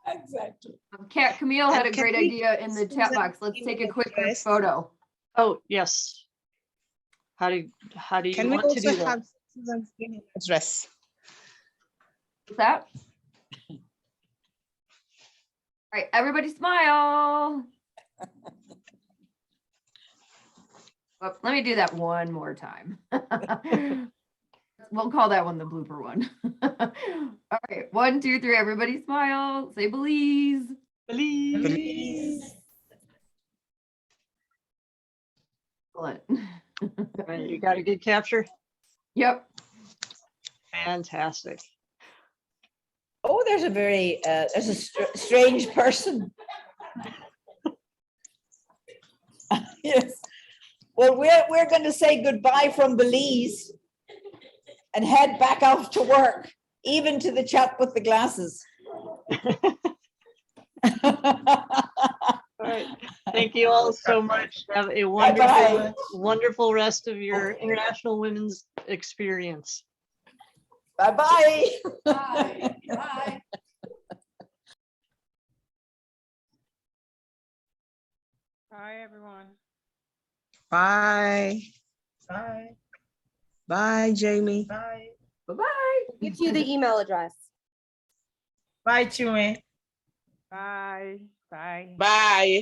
Exactly. Kat, Camille had And a can great we idea in the chat Susan, box. Let's email take a quick group address? photo. Oh, yes. How do you Can we want to also do that? have Susan's email address? What's that? All right, everybody smile. Well, let me do that one more time. We'll call that one the blooper one. All right, 1, 2, 3, everybody smile. Say Belize. Please. Excellent. Right, you got a good capture? Yep. Fantastic. Oh, there's a strange person. Yes. Well, we're going to say goodbye from Belize and head back off to work, even to the chap with the glasses. All right. Thank you all so much. Have a Bye-bye. wonderful rest of your International Women's experience. Bye-bye. Bye. Bye. Bye, everyone. Bye. Bye. Bye, Jamie. Bye. Bye-bye. Give you the email address. Bye, Chinwe. Bye. Bye. Bye.